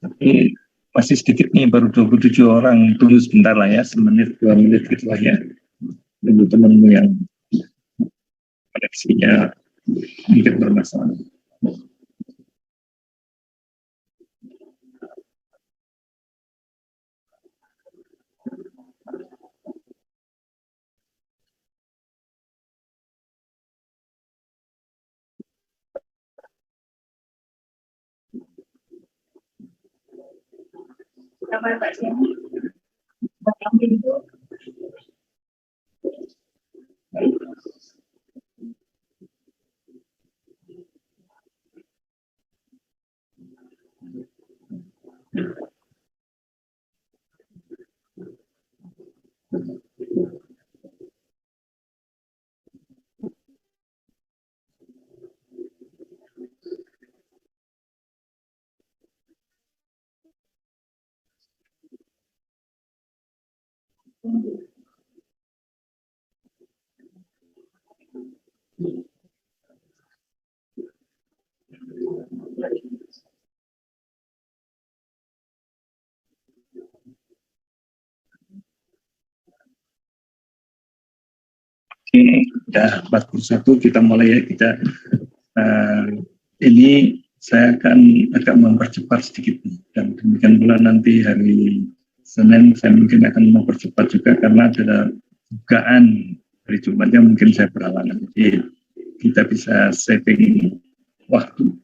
Tapi masih sedikit nih, baru 27 orang. Tunggu sebentar lah ya, semenit, 2 menit gitu lah ya. Tunggu temenmu yang koneksinya mungkin bermasalah. Oke, udah 41, kita mulai ya. Ini saya akan agak mempercepat sedikit, dan demikian pula nanti hari Senin saya mungkin akan mempercepat juga karena ada bukaan hari Jumatnya mungkin saya berhalangan. Jadi kita bisa setting waktu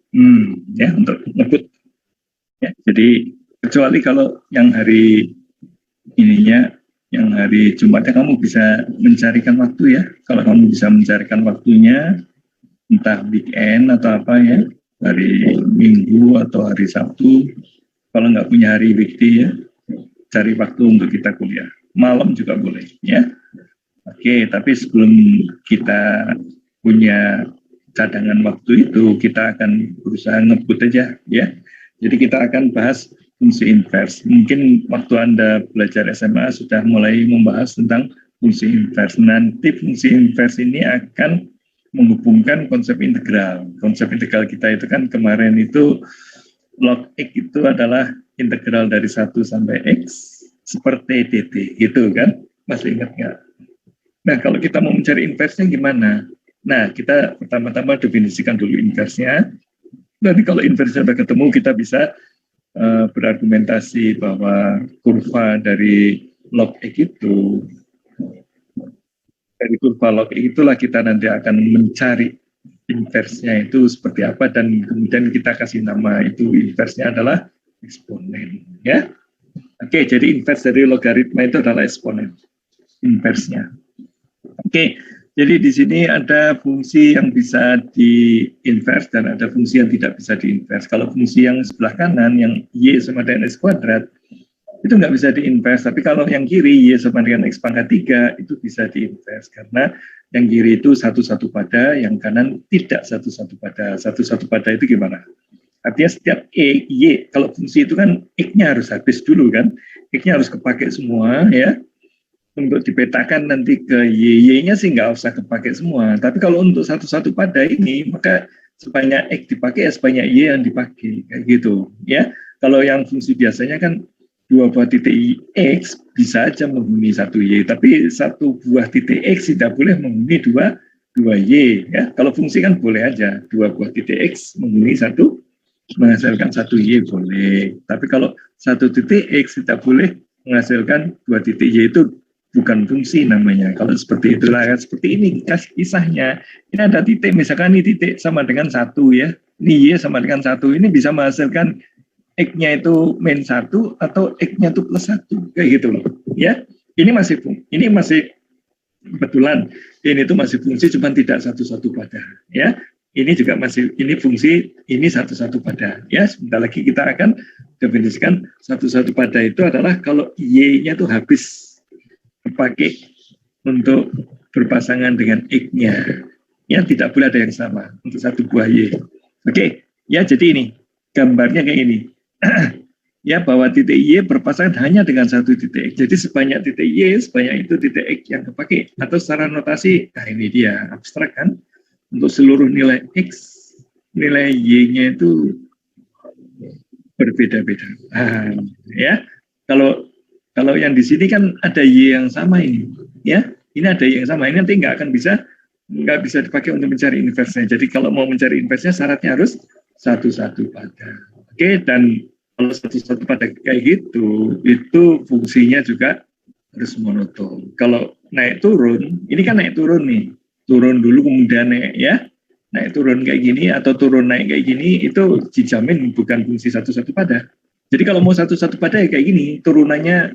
ya untuk ngebut ya. Jadi kecuali kalau yang hari ininya, yang hari Jumatnya kamu bisa mencarikan waktu ya. Kalau kamu bisa mencarikan waktunya, entah weekend atau apa ya, hari Minggu atau hari Sabtu. Kalau nggak punya hari weekday ya, cari waktu untuk kita kuliah. Malam juga boleh ya. Oke, tapi sebelum kita punya cadangan waktu itu, kita akan berusaha ngebut aja ya. Jadi kita akan bahas fungsi inverse. Mungkin waktu Anda belajar SMA sudah mulai membahas tentang fungsi inverse. Nanti fungsi inverse ini akan menghubungkan konsep integral. Konsep integral kita itu kan kemarin itu log X itu adalah integral dari 1 sampai X seperti dt, gitu kan? Masih ingat nggak? Nah, kalau kita mau mencari inverse-nya gimana? Nah, kita pertama-tama definisikan dulu inverse-nya. Nanti kalau inverse-nya sudah ketemu, kita bisa berargumentasi bahwa kurva dari log X itu, dari kurva log X itulah kita nanti akan mencari inverse-nya itu seperti apa, dan kemudian kita kasih nama itu inverse-nya adalah eksponen. Ya, oke, jadi inverse dari logaritma itu adalah eksponen inverse-nya. Oke, jadi di sini ada fungsi yang bisa di-inverse dan ada fungsi yang tidak bisa di-inverse. Kalau fungsi yang sebelah kanan, yang y sama dengan x kuadrat, itu nggak bisa di-inverse. Tapi kalau yang kiri, y sama dengan x pangkat 3, itu bisa di-inverse. Karena yang kiri itu satu-satu pada, yang kanan tidak satu-satu pada. Satu-satu pada itu gimana? Artinya setiap y, kalau fungsi itu kan x-nya harus habis dulu kan, x-nya harus kepakai semua ya. Untuk dipetakan nanti ke y-nya sih nggak usah kepakai semua. Tapi kalau untuk satu-satu pada ini, maka sebanyak x dipakai ya sebanyak y yang dipakai, kayak gitu ya. Kalau yang fungsi biasanya kan dua buah titik x bisa aja menghuni satu y, tapi satu buah titik x tidak boleh menghuni dua y ya. Kalau fungsi kan boleh aja dua buah titik x menghuni satu, menghasilkan satu y boleh. Tapi kalau satu titik x tidak boleh menghasilkan dua titik y, itu bukan fungsi namanya. Kalau seperti itulah, seperti ini kisahnya. Ini ada titik, misalkan ini titik sama dengan 1 ya. Ini y sama dengan 1, ini bisa menghasilkan x-nya itu min 1 atau x-nya itu plus 1, kayak gitu loh. Ya, ini masih kebetulan ini itu masih fungsi, cuma tidak satu-satu pada. Ya, ini juga masih, ini fungsi, ini satu-satu pada. Ya, sebentar lagi kita akan definisikan satu-satu pada itu adalah kalau y-nya itu habis dipakai untuk berpasangan dengan x-nya. Ya, tidak boleh ada yang sama untuk satu buah y. Oke, ya, jadi ini gambarnya kayak ini. Ya, bahwa titik y berpasangan hanya dengan satu titik x. Jadi sebanyak titik y, sebanyak itu titik x yang dipakai. Atau secara notasi, nah ini dia, abstrak kan. Untuk seluruh nilai x, nilai y-nya itu berbeda-beda. Ya, kalau kalau yang di sini kan ada y yang sama ini, ya. Ini ada y yang sama. Ini nanti nggak bisa dipakai untuk mencari inversnya. Jadi kalau mau mencari inversnya syaratnya harus satu-satu pada. Oke, dan kalau satu-satu pada kayak gitu, itu fungsinya juga harus monoton. Kalau naik turun, ini kan naik turun nih, turun dulu kemudian naik ya, naik turun kayak gini atau turun naik kayak gini itu dijamin bukan fungsi satu-satu pada. Jadi kalau mau satu-satu pada ya kayak gini, turunannya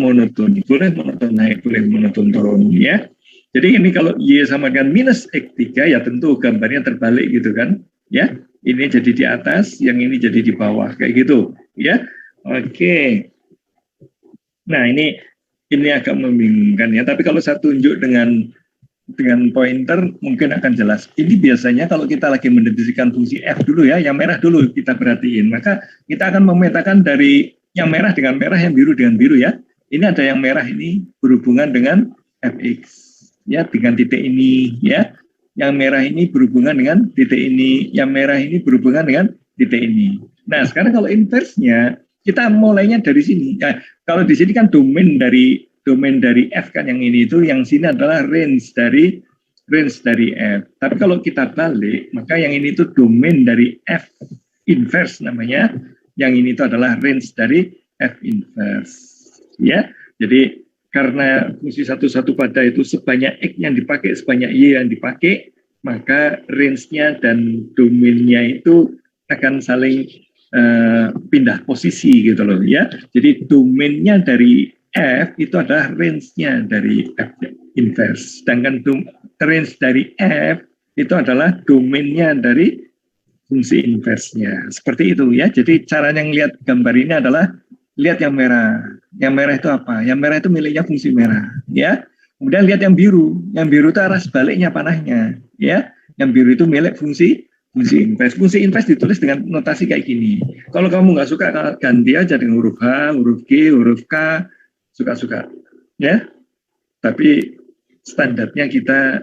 monoton, boleh monoton naik, boleh monoton turun ya. Jadi ini kalau y sama dengan minus x3 ya tentu gambarnya terbalik gitu kan, ya. Ini jadi di atas, yang ini jadi di bawah kayak gitu, ya. Oke. Nah, ini agak membingungkan ya, tapi kalau saya tunjuk dengan pointer mungkin akan jelas. Ini biasanya kalau kita lagi mendefinisikan fungsi f dulu ya, yang merah dulu kita perhatiin. Maka kita akan memetakan dari yang merah dengan merah, yang biru dengan biru ya. Ini ada yang merah ini berhubungan dengan fx ya, dengan titik ini ya. Yang merah ini berhubungan dengan titik ini, yang merah ini berhubungan dengan titik ini. Nah, sekarang kalau inversnya kita mulainya dari sini. Nah, kalau di sini kan domain dari f kan yang ini itu, yang sini adalah range dari f. Tapi kalau kita balik, maka yang ini itu domain dari f inverse namanya. Yang ini itu adalah range dari f inverse. Ya, jadi karena fungsi satu-satu pada itu sebanyak x yang dipakai, sebanyak y yang dipakai, maka range-nya dan domainnya itu akan saling pindah posisi gitu loh ya. Jadi domainnya dari f itu adalah range-nya dari f inverse. Sedangkan range dari f itu adalah domainnya dari fungsi inverse-nya. Seperti itu ya. Jadi cara yang lihat gambar ini adalah lihat yang merah. Yang merah itu apa? Yang merah itu miliknya fungsi merah ya. Kemudian lihat yang biru. Yang biru itu arah sebaliknya panahnya ya. Yang biru itu milik fungsi inverse. Fungsi inverse ditulis dengan notasi kayak gini. Kalau kamu nggak suka, ganti aja dengan huruf H, huruf G, huruf K, suka-suka. Ya, tapi standarnya kita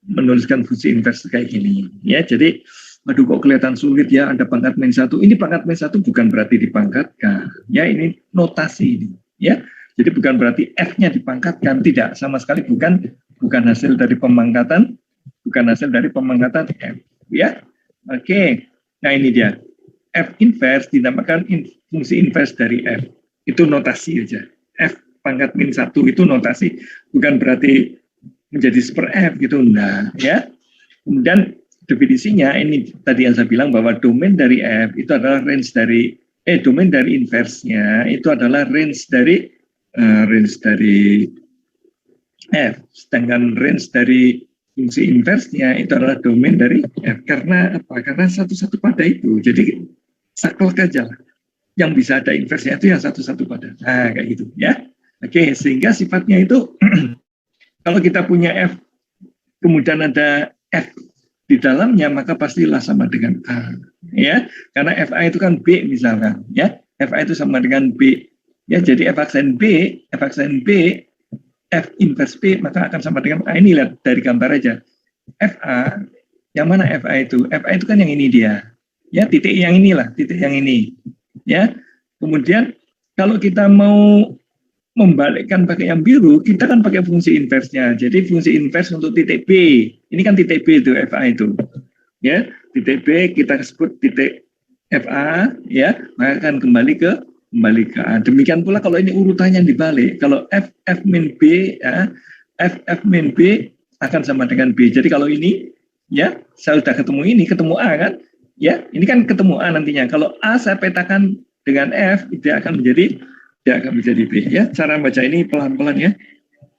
menuliskan fungsi inverse kayak gini. Ya, jadi, aduh kok kelihatan sulit ya, ada pangkat -1. Ini pangkat -1 bukan berarti dipangkatkan. Ya, ini notasi ini. Ya, jadi bukan berarti F-nya dipangkatkan, tidak, sama sekali bukan hasil dari pemangkatan, F. Ya. Oke, nah ini dia. F inverse dinamakan fungsi inverse dari F. Itu notasi aja. F pangkat -1 itu notasi, bukan berarti menjadi seper F gitu. Nah, ya. Kemudian definisinya ini tadi yang saya bilang bahwa domain dari F itu adalah range dari domain dari inverse-nya itu adalah range dari F. Sedangkan range dari fungsi inverse-nya itu adalah domain dari f. Karena apa? Karena satu-satu pada itu. Jadi saklek aja lah. Yang bisa ada inverse-nya itu yang satu-satu pada. Nah, kayak gitu ya. Oke, sehingga sifatnya itu kalau kita punya f, kemudian ada f di dalamnya, maka pastilah sama dengan A. Ya, karena FA itu kan B misalkan. Ya, FA itu sama dengan B. Ya, jadi F aksen B, F inverse B maka akan sama dengan A. Ini lihat dari gambar aja. FA, yang mana FA itu? FA itu kan yang ini dia. Ya, titik yang inilah, titik yang ini. Ya. Kemudian kalau kita mau membalikkan pakai yang biru, kita kan pakai fungsi inverse-nya. Jadi fungsi inverse untuk titik B. Ini kan titik B itu FA itu. Ya, titik B kita sebut titik FA, ya, maka akan kembali ke A. Demikian pula kalau ini urutannya dibalik, kalau F min B, ya, F min B akan sama dengan B. Jadi kalau ini, ya, saya sudah ketemu A kan, ya, ini kan ketemu A nantinya. Kalau A saya petakan dengan F, dia akan menjadi B. Ya, cara baca ini pelan-pelan ya.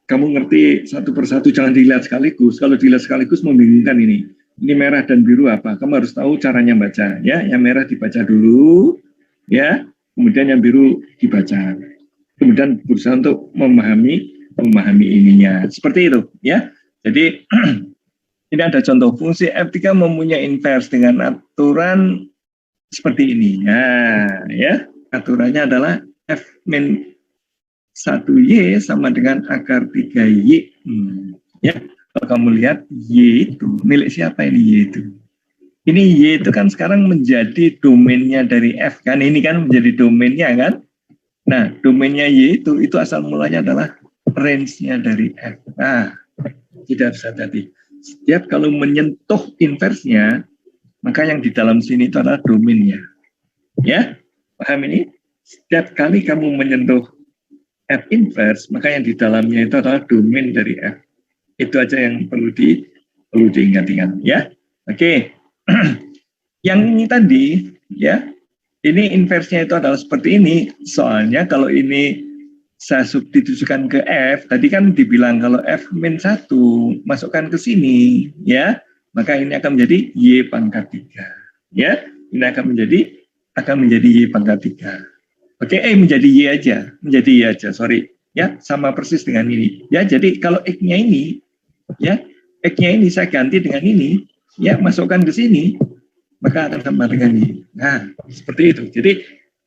Kamu ngerti satu persatu, jangan dilihat sekaligus. Kalau dilihat sekaligus membingungkan ini. Ini merah dan biru apa? Kamu harus tahu caranya baca, ya. Yang merah dibaca dulu, ya. Kemudian yang biru dibaca. Kemudian berusaha untuk memahami ininya. Seperti itu, ya. Jadi ini ada contoh fungsi F3 mempunyai inverse dengan aturan seperti ini. Nah, ya. Aturannya adalah F min 1Y sama dengan akar 3Y. Ya. Kalau kamu lihat Y itu milik siapa ini Y itu? Ini Y itu kan sekarang menjadi domainnya dari F kan, ini kan menjadi domainnya kan. Nah, domainnya Y itu asal mulanya adalah range-nya dari F. Nah, tidak bisa tadi. Setiap kalau menyentuh inversnya, maka yang di dalam sini itu adalah domainnya. Ya, paham ini? Setiap kali kamu menyentuh F inverse, maka yang di dalamnya itu adalah domain dari F. Itu aja yang perlu diingat-ingat ya. Oke. Yang ini tadi ya, ini inversnya itu adalah seperti ini. Soalnya kalau ini saya substitusikan ke F, tadi kan dibilang kalau F-1 masukkan ke sini ya, maka ini akan menjadi Y pangkat 3. Ya, ini akan menjadi Y pangkat 3. Oke, menjadi Y aja, sorry. Ya, sama persis dengan ini. Ya, jadi kalau X-nya ini, ya, X-nya ini saya ganti dengan ini, ya, masukkan ke sini, maka akan sama dengan ini. Nah, seperti itu. Jadi,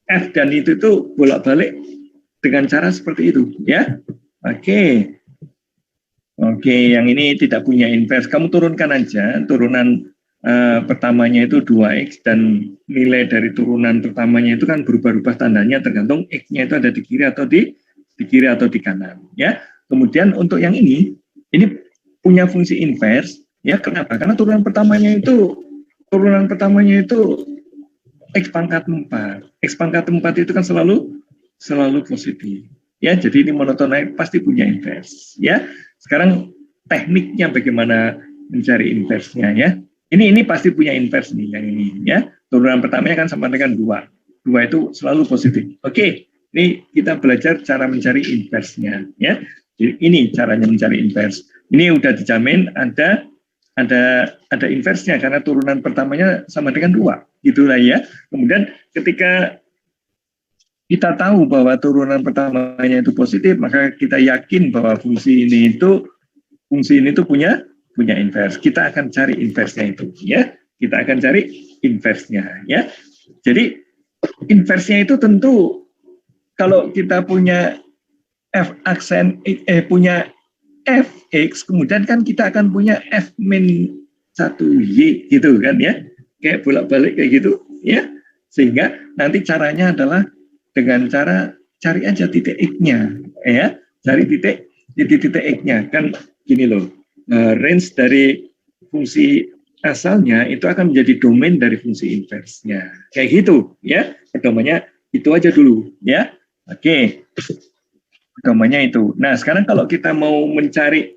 F dan itu bolak-balik dengan cara seperti itu, ya. Oke. Oke, yang ini tidak punya inverse. Kamu turunkan aja, turunan pertamanya itu 2X dan nilai dari turunan pertamanya itu kan berubah-ubah tandanya tergantung X-nya itu ada di kiri atau di kiri atau di kanan ya. Kemudian untuk yang ini punya fungsi inverse ya. Kenapa? Karena turunan pertamanya itu X pangkat 4. X pangkat 4 itu kan selalu positif ya. Jadi ini monoton pasti punya inverse ya. Sekarang tekniknya bagaimana mencari inverse-nya ya. Ini pasti punya inverse nih yang ini ya. Turunan pertamanya kan sama dengan 2. 2 itu selalu positif. Oke, ini kita belajar cara mencari inverse-nya ya. Jadi ini caranya mencari inverse. Ini udah dijamin ada inverse-nya karena turunan pertamanya sama dengan 2. Gitulah ya. Kemudian ketika kita tahu bahwa turunan pertamanya itu positif, maka kita yakin bahwa fungsi ini itu punya inverse. Kita akan cari inverse-nya itu ya. Kita akan cari inverse-nya ya. Jadi inverse-nya itu tentu kalau kita punya f aksen punya fx, kemudian kan kita akan punya f-1y gitu kan ya. Kayak bolak-balik kayak gitu ya. Sehingga nanti caranya adalah dengan cara cari aja titik x-nya ya. Cari titik x-nya kan gini loh. Range dari fungsi asalnya itu akan menjadi domain dari fungsi inverse-nya. Kayak gitu ya. Pedomannya itu aja dulu ya. Oke. Pedomannya itu. Nah, sekarang kalau kita mau mencari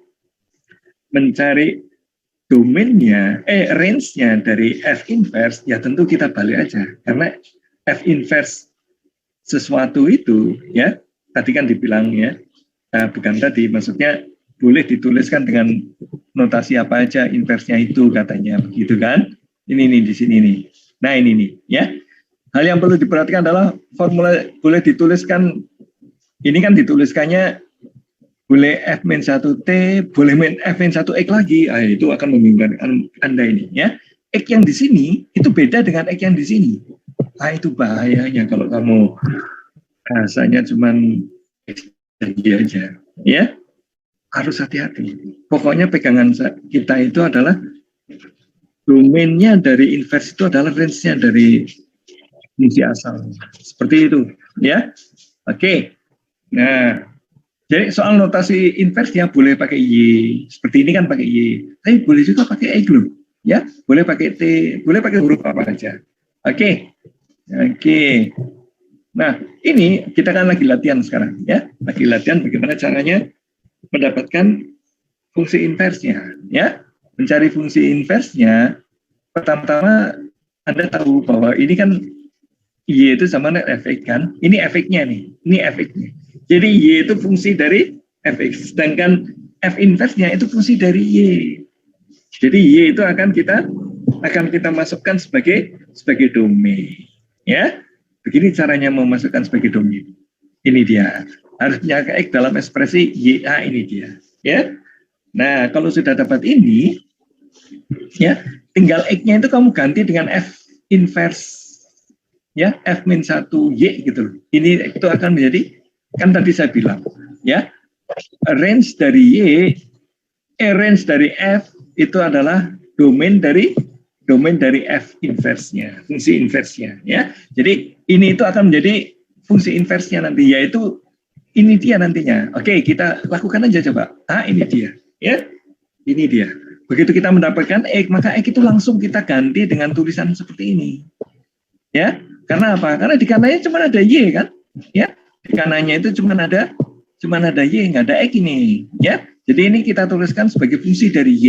domainnya, range-nya dari F inverse, ya tentu kita balik aja. Karena F inverse sesuatu itu ya, tadi kan dibilang ya, bukan tadi, maksudnya boleh dituliskan dengan notasi apa aja inverse-nya itu katanya begitu kan. Ini di sini nih. Nah ini nih ya. Hal yang perlu diperhatikan adalah formula boleh dituliskan, ini kan dituliskannya boleh F-1T, boleh F-1X lagi. Itu akan membingungkan Anda ini ya. X yang di sini itu beda dengan X yang di sini. Itu bahayanya kalau kamu rasanya cuman janji aja ya. Harus hati-hati. Pokoknya pegangan kita itu adalah domainnya dari inverse itu adalah range-nya dari fungsi asal. Seperti itu, ya. Oke. Nah, jadi soal notasi inverse ya boleh pakai Y. Seperti ini kan pakai Y. Tapi boleh juga pakai X loh. Ya, boleh pakai T, boleh pakai huruf apa aja. Oke. Oke. Nah, ini kita kan lagi latihan sekarang, ya. Lagi latihan bagaimana caranya mendapatkan fungsi inverse-nya ya. Mencari fungsi inverse-nya, pertama-tama Anda tahu bahwa ini kan Y itu sama dengan fx kan. Ini fx-nya nih. Ini fx-nya. Jadi Y itu fungsi dari fx, sedangkan f inverse-nya itu fungsi dari Y. Jadi Y itu akan kita masukkan sebagai domain ya. Begini caranya memasukkan sebagai domain. Ini dia. Harus punya X dalam ekspresi YA ini dia. Ya. Nah, kalau sudah dapat ini, ya, tinggal X-nya itu kamu ganti dengan F inverse. Ya, F-1Y gitu. Ini itu akan menjadi, kan tadi saya bilang, ya, range dari Y, range dari F itu adalah domain dari domain dari F inverse-nya, fungsi inverse-nya, ya. Jadi ini itu akan menjadi fungsi inverse-nya nanti, yaitu ini dia nantinya. Oke, kita lakukan aja coba. Ini dia, ya. Ini dia. Begitu kita mendapatkan X, maka X itu langsung kita ganti dengan tulisan seperti ini. Ya, karena apa? Karena di kanannya cuma ada Y kan? Ya, di kanannya itu cuma ada Y, nggak ada X ini. Ya, jadi ini kita tuliskan sebagai fungsi dari Y.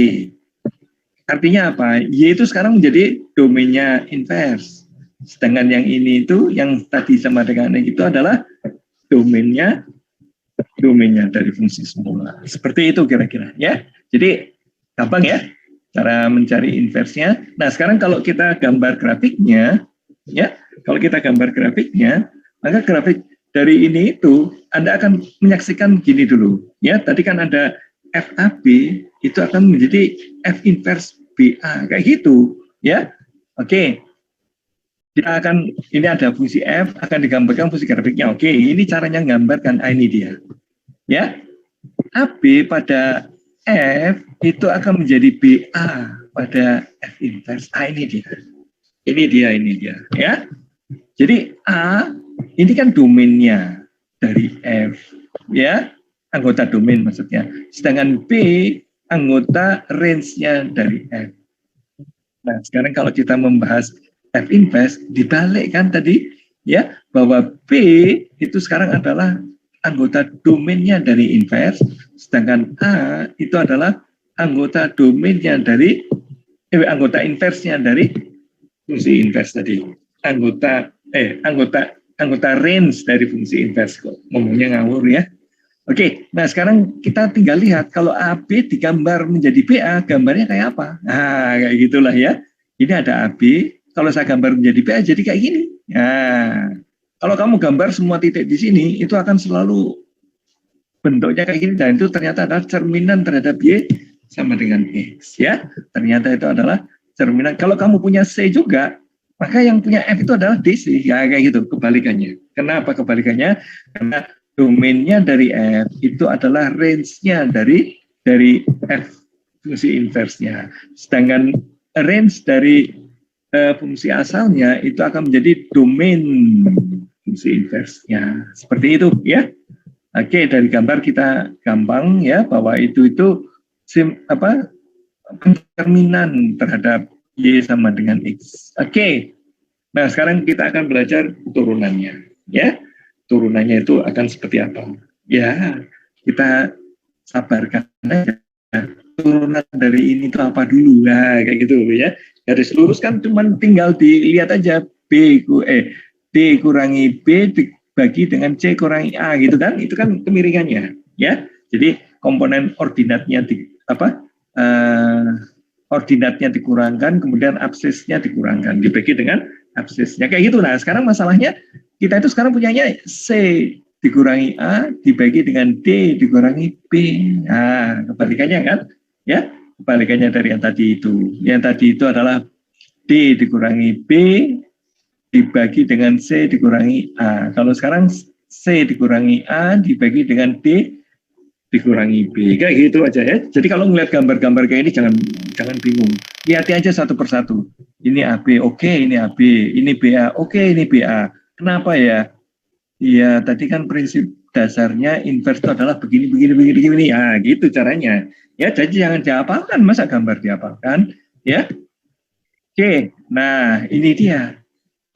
Artinya apa? Y itu sekarang menjadi domainnya inverse. Sedangkan yang ini itu, yang tadi sama dengan X itu adalah domainnya dari fungsi semula. Seperti itu kira-kira, ya. Jadi gampang ya cara mencari inversnya. Nah, sekarang kalau kita gambar grafiknya, ya, kalau kita gambar grafiknya, maka grafik dari ini itu Anda akan menyaksikan gini dulu, ya. Tadi kan ada FAB itu akan menjadi F inverse BA kayak gitu, ya. Oke. Kita akan, ini ada fungsi F akan digambarkan fungsi grafiknya. Oke, ini caranya gambarkan. Ini dia. Ya. AB pada F itu akan menjadi BA pada F inverse. Ini dia. Ini dia, ya. Jadi A ini kan domainnya dari F, ya. Anggota domain maksudnya. Sedangkan B anggota range-nya dari F. Nah, sekarang kalau kita membahas F inverse, dibalik kan tadi, ya, bahwa B itu sekarang adalah anggota domainnya dari inverse, sedangkan A itu adalah anggota domainnya dari, anggota inverse-nya dari fungsi inverse tadi. Anggota range dari fungsi inverse, kok ngomongnya ngawur ya. Oke, nah sekarang kita tinggal lihat kalau AB digambar menjadi BA, gambarnya kayak apa? Nah, kayak gitulah ya. Ini ada AB, kalau saya gambar menjadi BA jadi kayak gini. Nah, kalau kamu gambar semua titik di sini, itu akan selalu bentuknya kayak gini, dan itu ternyata adalah cerminan terhadap Y sama dengan X, ya. Ternyata itu adalah cerminan. Kalau kamu punya C juga, maka yang punya F itu adalah DC, ya kayak gitu, kebalikannya. Kenapa kebalikannya? Karena domainnya dari F itu adalah range-nya dari F fungsi inverse-nya. Sedangkan range dari fungsi asalnya itu akan menjadi domain fungsi inverse-nya. Seperti itu ya. Oke, dari gambar kita gampang ya bahwa itu pencerminan terhadap Y sama dengan X. Oke. Nah, sekarang kita akan belajar turunannya ya. Turunannya itu akan seperti apa? Ya, kita sabarkan aja. Turunan dari ini itu apa dulu? Nah, kayak gitu ya. Garis lurus kan cuma tinggal dilihat aja D kurangi B dibagi dengan C kurangi A gitu kan? Itu kan kemiringannya, ya. Jadi komponen ordinatnya ordinatnya dikurangkan, kemudian absisnya dikurangkan, dibagi dengan absisnya kayak gitu. Nah, sekarang masalahnya kita itu sekarang punyanya C dikurangi A dibagi dengan D dikurangi B. Nah, kebalikannya kan? Ya, kebalikannya dari yang tadi itu. Yang tadi itu adalah D dikurangi B dibagi dengan C dikurangi A. Kalau sekarang C dikurangi A dibagi dengan D dikurangi B. Kayak gitu aja ya. Jadi kalau melihat gambar-gambar kayak ini jangan bingung. Lihat aja satu persatu. Ini AB, oke, ini AB. Ini BA, oke, ini BA. Kenapa ya? Iya, tadi kan prinsip dasarnya inverse itu adalah begini. Ya, gitu caranya. Ya, jadi jangan dihafalkan, masa gambar dihafalkan? Ya. Oke, nah ini dia.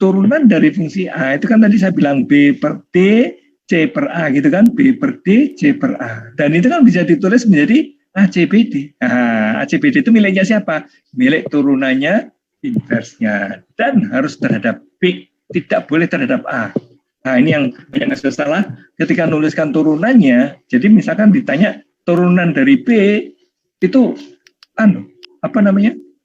Turunan dari fungsi A itu kan tadi saya bilang B per D, C per A gitu kan. B per D, C per A. Dan itu kan bisa ditulis menjadi ACBD. Nah, ACBD itu miliknya siapa? Milik turunannya inverse-nya. Dan harus terhadap B, tidak boleh terhadap A. Nah, ini yang banyak salah ketika nuliskan turunannya. Jadi misalkan ditanya turunan dari B itu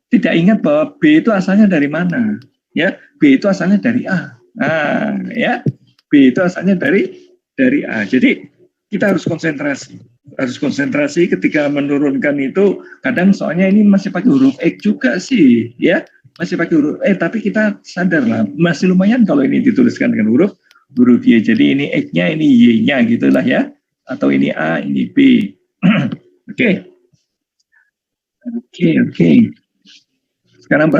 tidak ingat bahwa B itu asalnya dari mana. Ya, B itu asalnya dari A. Nah, ya, B itu asalnya dari A. Jadi kita harus konsentrasi ketika menurunkan itu. Kadang soalnya ini masih pakai huruf X juga sih, ya. Masih pakai huruf tapi kita sadar lah, masih lumayan kalau ini dituliskan dengan huruf Y. Jadi ini X-nya, ini Y-nya gitulah ya. Atau ini A, ini B. Oke. sekarang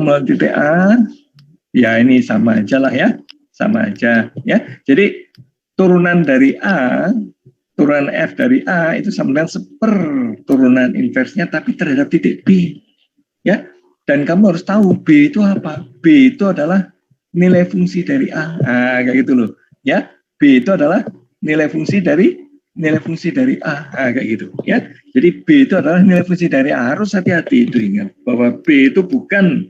mulai titik A, ya ini sama aja lah ya, sama aja ya. Jadi turunan dari A, turunan F dari A itu sama dengan seper turunan inversnya tapi terhadap titik B ya. Dan kamu harus tahu B itu apa. B itu adalah nilai fungsi dari A. Nah, kayak gitu loh ya. B itu adalah nilai fungsi dari A. Nah, kayak gitu ya. Jadi B itu adalah nilai fungsi dari A. Harus hati-hati itu, ingat bahwa B itu bukan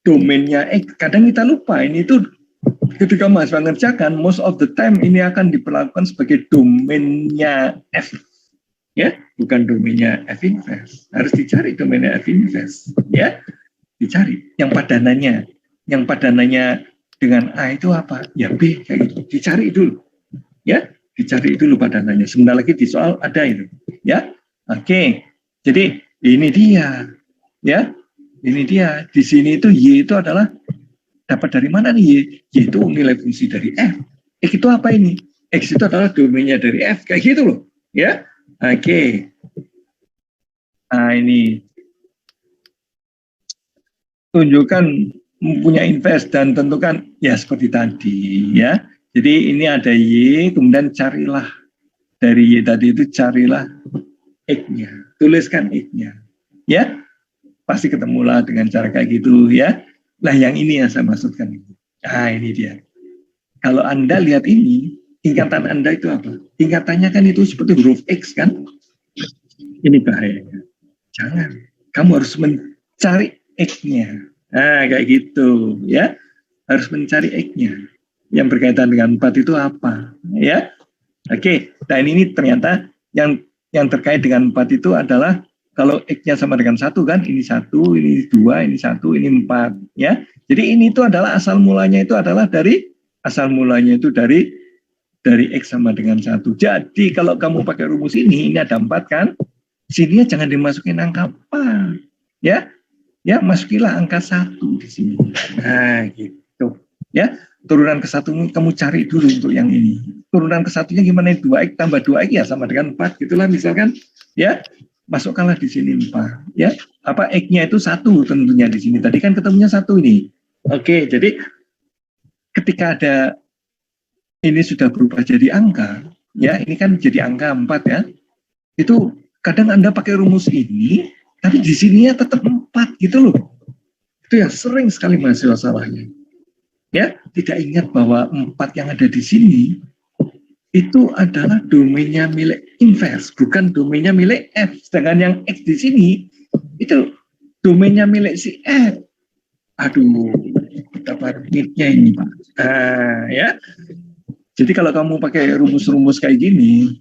domainnya X. Kadang kita lupa ini itu ketika mahasiswa mengerjakan, most of the time ini akan diperlakukan sebagai domainnya F. Ya, bukan domainnya F inverse. Harus dicari domainnya F inverse. Ya, dicari. Yang padanannya dengan A itu apa? Ya B, kayak gitu. Dicari dulu. Ya, dicari dulu padanannya. Sebentar lagi di soal ada itu. Ya, oke. Jadi ini dia. Ya, ini dia. Di sini itu Y itu adalah dapat dari mana nih Y? Y itu nilai fungsi dari F. X itu apa ini? X itu adalah domainnya dari F. Kayak gitu loh. Ya, oke. Nah ini tunjukkan mempunyai inverse dan tentukan ya seperti tadi ya. Jadi ini ada Y, kemudian carilah dari Y tadi itu carilah X-nya, tuliskan X-nya, ya pasti ketemulah dengan cara kayak gitu ya. Nah yang ini yang saya maksudkan. Nah ini dia. Kalau Anda lihat ini, tingkatan Anda itu apa? Tingkatannya kan itu seperti huruf X kan? Ini bahayanya. Jangan. Kamu harus mencari X-nya. Nah kayak gitu ya. Harus mencari X-nya. Yang berkaitan dengan 4 itu apa? Ya. Oke, nah ini ternyata yang terkait dengan 4 itu adalah kalau X-nya sama dengan 1 kan, ini 1, ini 2, ini 1, ini 4 ya. Jadi ini itu adalah asal mulanya itu dari X sama dengan 1. Jadi kalau kamu pakai rumus ini ada 4 kan, sini jangan dimasukin angka 4 ya. Ya, masukilah angka 1 di sini. Nah, gitu. Ya, turunan ke 1 kamu cari dulu untuk yang ini. Turunan ke 1-nya gimana? 2x tambah 2x ya sama dengan 4 gitulah misalkan. Ya, masukkanlah di sini 4 ya. Apa x-nya itu 1 tentunya di sini. Tadi kan ketemunya 1 ini. Oke, jadi ketika ada ini sudah berubah jadi angka, ya, ini kan jadi angka 4 ya. Itu kadang Anda pakai rumus ini, tapi di sininya tetap 4 gitu loh. Itu yang sering sekali mahasiswa salahnya. Ya, tidak ingat bahwa 4 yang ada di sini itu adalah domainnya milik inverse, bukan domainnya milik F. Sedangkan yang X di sini itu domainnya milik si F. Aduh, betapa rumitnya ini, Pak. Ya. Jadi kalau kamu pakai rumus-rumus kayak gini,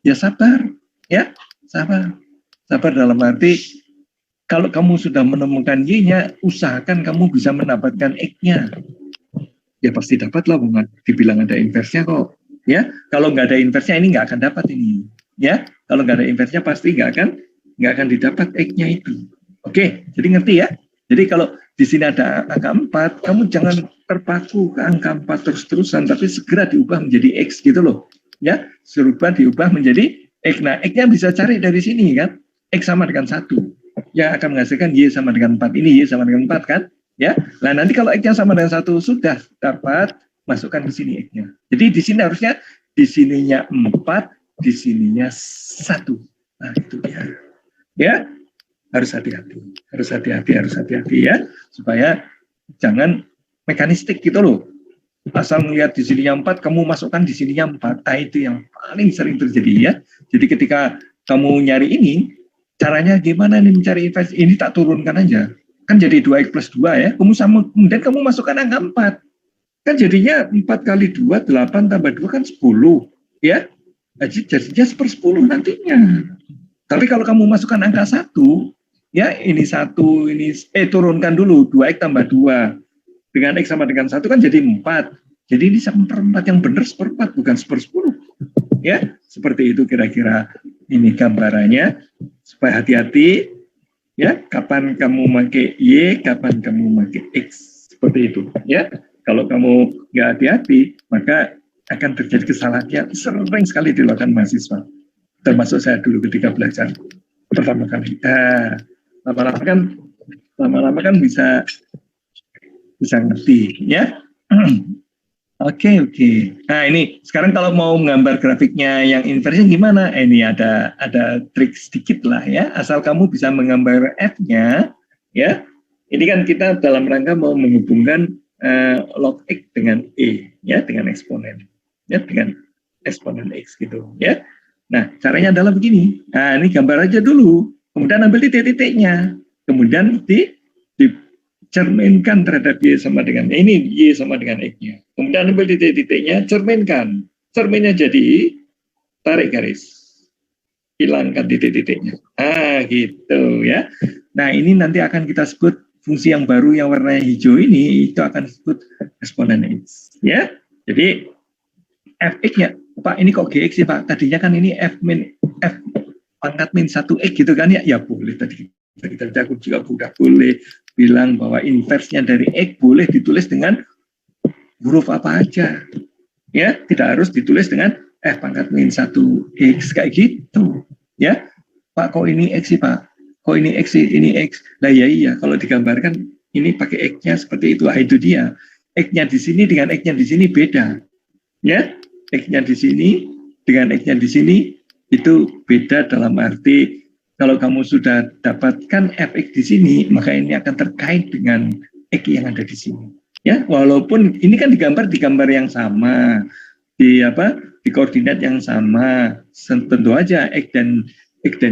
ya sabar, ya, sabar. Sabar dalam arti kalau kamu sudah menemukan Y-nya, usahakan kamu bisa mendapatkan X-nya. Ya pasti dapat lah, bukan dibilang ada inverse-nya kok. Ya, kalau nggak ada inverse-nya ini nggak akan dapat ini. Ya, kalau nggak ada inverse-nya pasti nggak akan didapat X-nya itu. Oke, jadi ngerti ya? Jadi kalau di sini ada angka 4, kamu jangan terpaku ke angka 4 terus-terusan, tapi segera diubah menjadi X gitu loh. Ya, diubah menjadi X. Nah, X-nya bisa cari dari sini kan? X sama dengan 1. Ya akan menghasilkan Y sama dengan 4. Ini Y sama dengan 4 kan? Ya. Nah, nanti kalau X-nya sama dengan 1 sudah dapat, masukkan di sini X-nya. Jadi di sini harusnya di sininya 4, di sininya 1. Nah, itu dia. Ya. Harus hati-hati ya, supaya jangan mekanistik gitu loh. Asal melihat di sininya 4, kamu masukkan di sininya 4. Nah, itu yang paling sering terjadi ya. Jadi ketika kamu nyari ini, caranya gimana nih mencari inverse? Ini tak turunkan aja. Kan jadi 2x plus 2 ya. Kemudian kamu masukkan angka 4. Kan jadinya 4 kali 2, 8 tambah 2 kan 10. Ya. Jadinya 1/10 nantinya. Tapi kalau kamu masukkan angka 1, ya ini 1, ini turunkan dulu 2x tambah 2 dengan x sama dengan 1 kan jadi 4. Jadi ini 1/4 yang benar 1/4 bukan 1/10. Ya, seperti itu kira-kira ini gambarannya, supaya hati-hati ya, kapan kamu pakai Y, kapan kamu pakai X, seperti itu ya. Kalau kamu nggak hati-hati, maka akan terjadi kesalahan yang sering sekali dilakukan mahasiswa, termasuk saya dulu ketika belajar pertama kali. Lama-lama kan bisa ngerti, ya. Oke, oke. Nah, ini sekarang kalau mau menggambar grafiknya yang inversi gimana? Ini ada trik sedikit lah ya. Asal kamu bisa menggambar F-nya, ya. Ini kan kita dalam rangka mau menghubungkan log X dengan E, ya, dengan eksponen. Ya, dengan eksponen X gitu, ya. Nah, caranya adalah begini. Nah, ini gambar aja dulu. Kemudian ambil titik-titiknya. Kemudian cerminkan terhadap Y sama dengan ini, Y sama dengan X-nya. Kemudian ambil titik-titiknya, cerminkan. Cerminnya jadi, tarik garis. Hilangkan titik-titiknya. Ah, gitu ya. Nah, ini nanti akan kita sebut fungsi yang baru yang warnanya hijau ini, itu akan disebut eksponen X. Ya, jadi Fx-nya, Pak, ini kok Gx sih, Pak? Tadinya kan ini F pangkat min 1X gitu kan ya? Ya boleh tadi. Aku juga sudah boleh bilang bahwa inversnya dari X boleh ditulis dengan huruf apa aja. Ya, tidak harus ditulis dengan F pangkat min 1X kayak gitu. Ya, Pak, kok ini X sih, Pak? Kok ini X sih? Ini X. Lah ya iya, kalau digambarkan ini pakai X-nya seperti itu. Ah, itu dia. X-nya di sini dengan X-nya di sini beda. Ya, X-nya di sini dengan X-nya di sini itu beda dalam arti kalau kamu sudah dapatkan fx di sini, maka ini akan terkait dengan x yang ada di sini. Ya, walaupun ini kan digambar yang sama, di koordinat yang sama, tentu aja x dan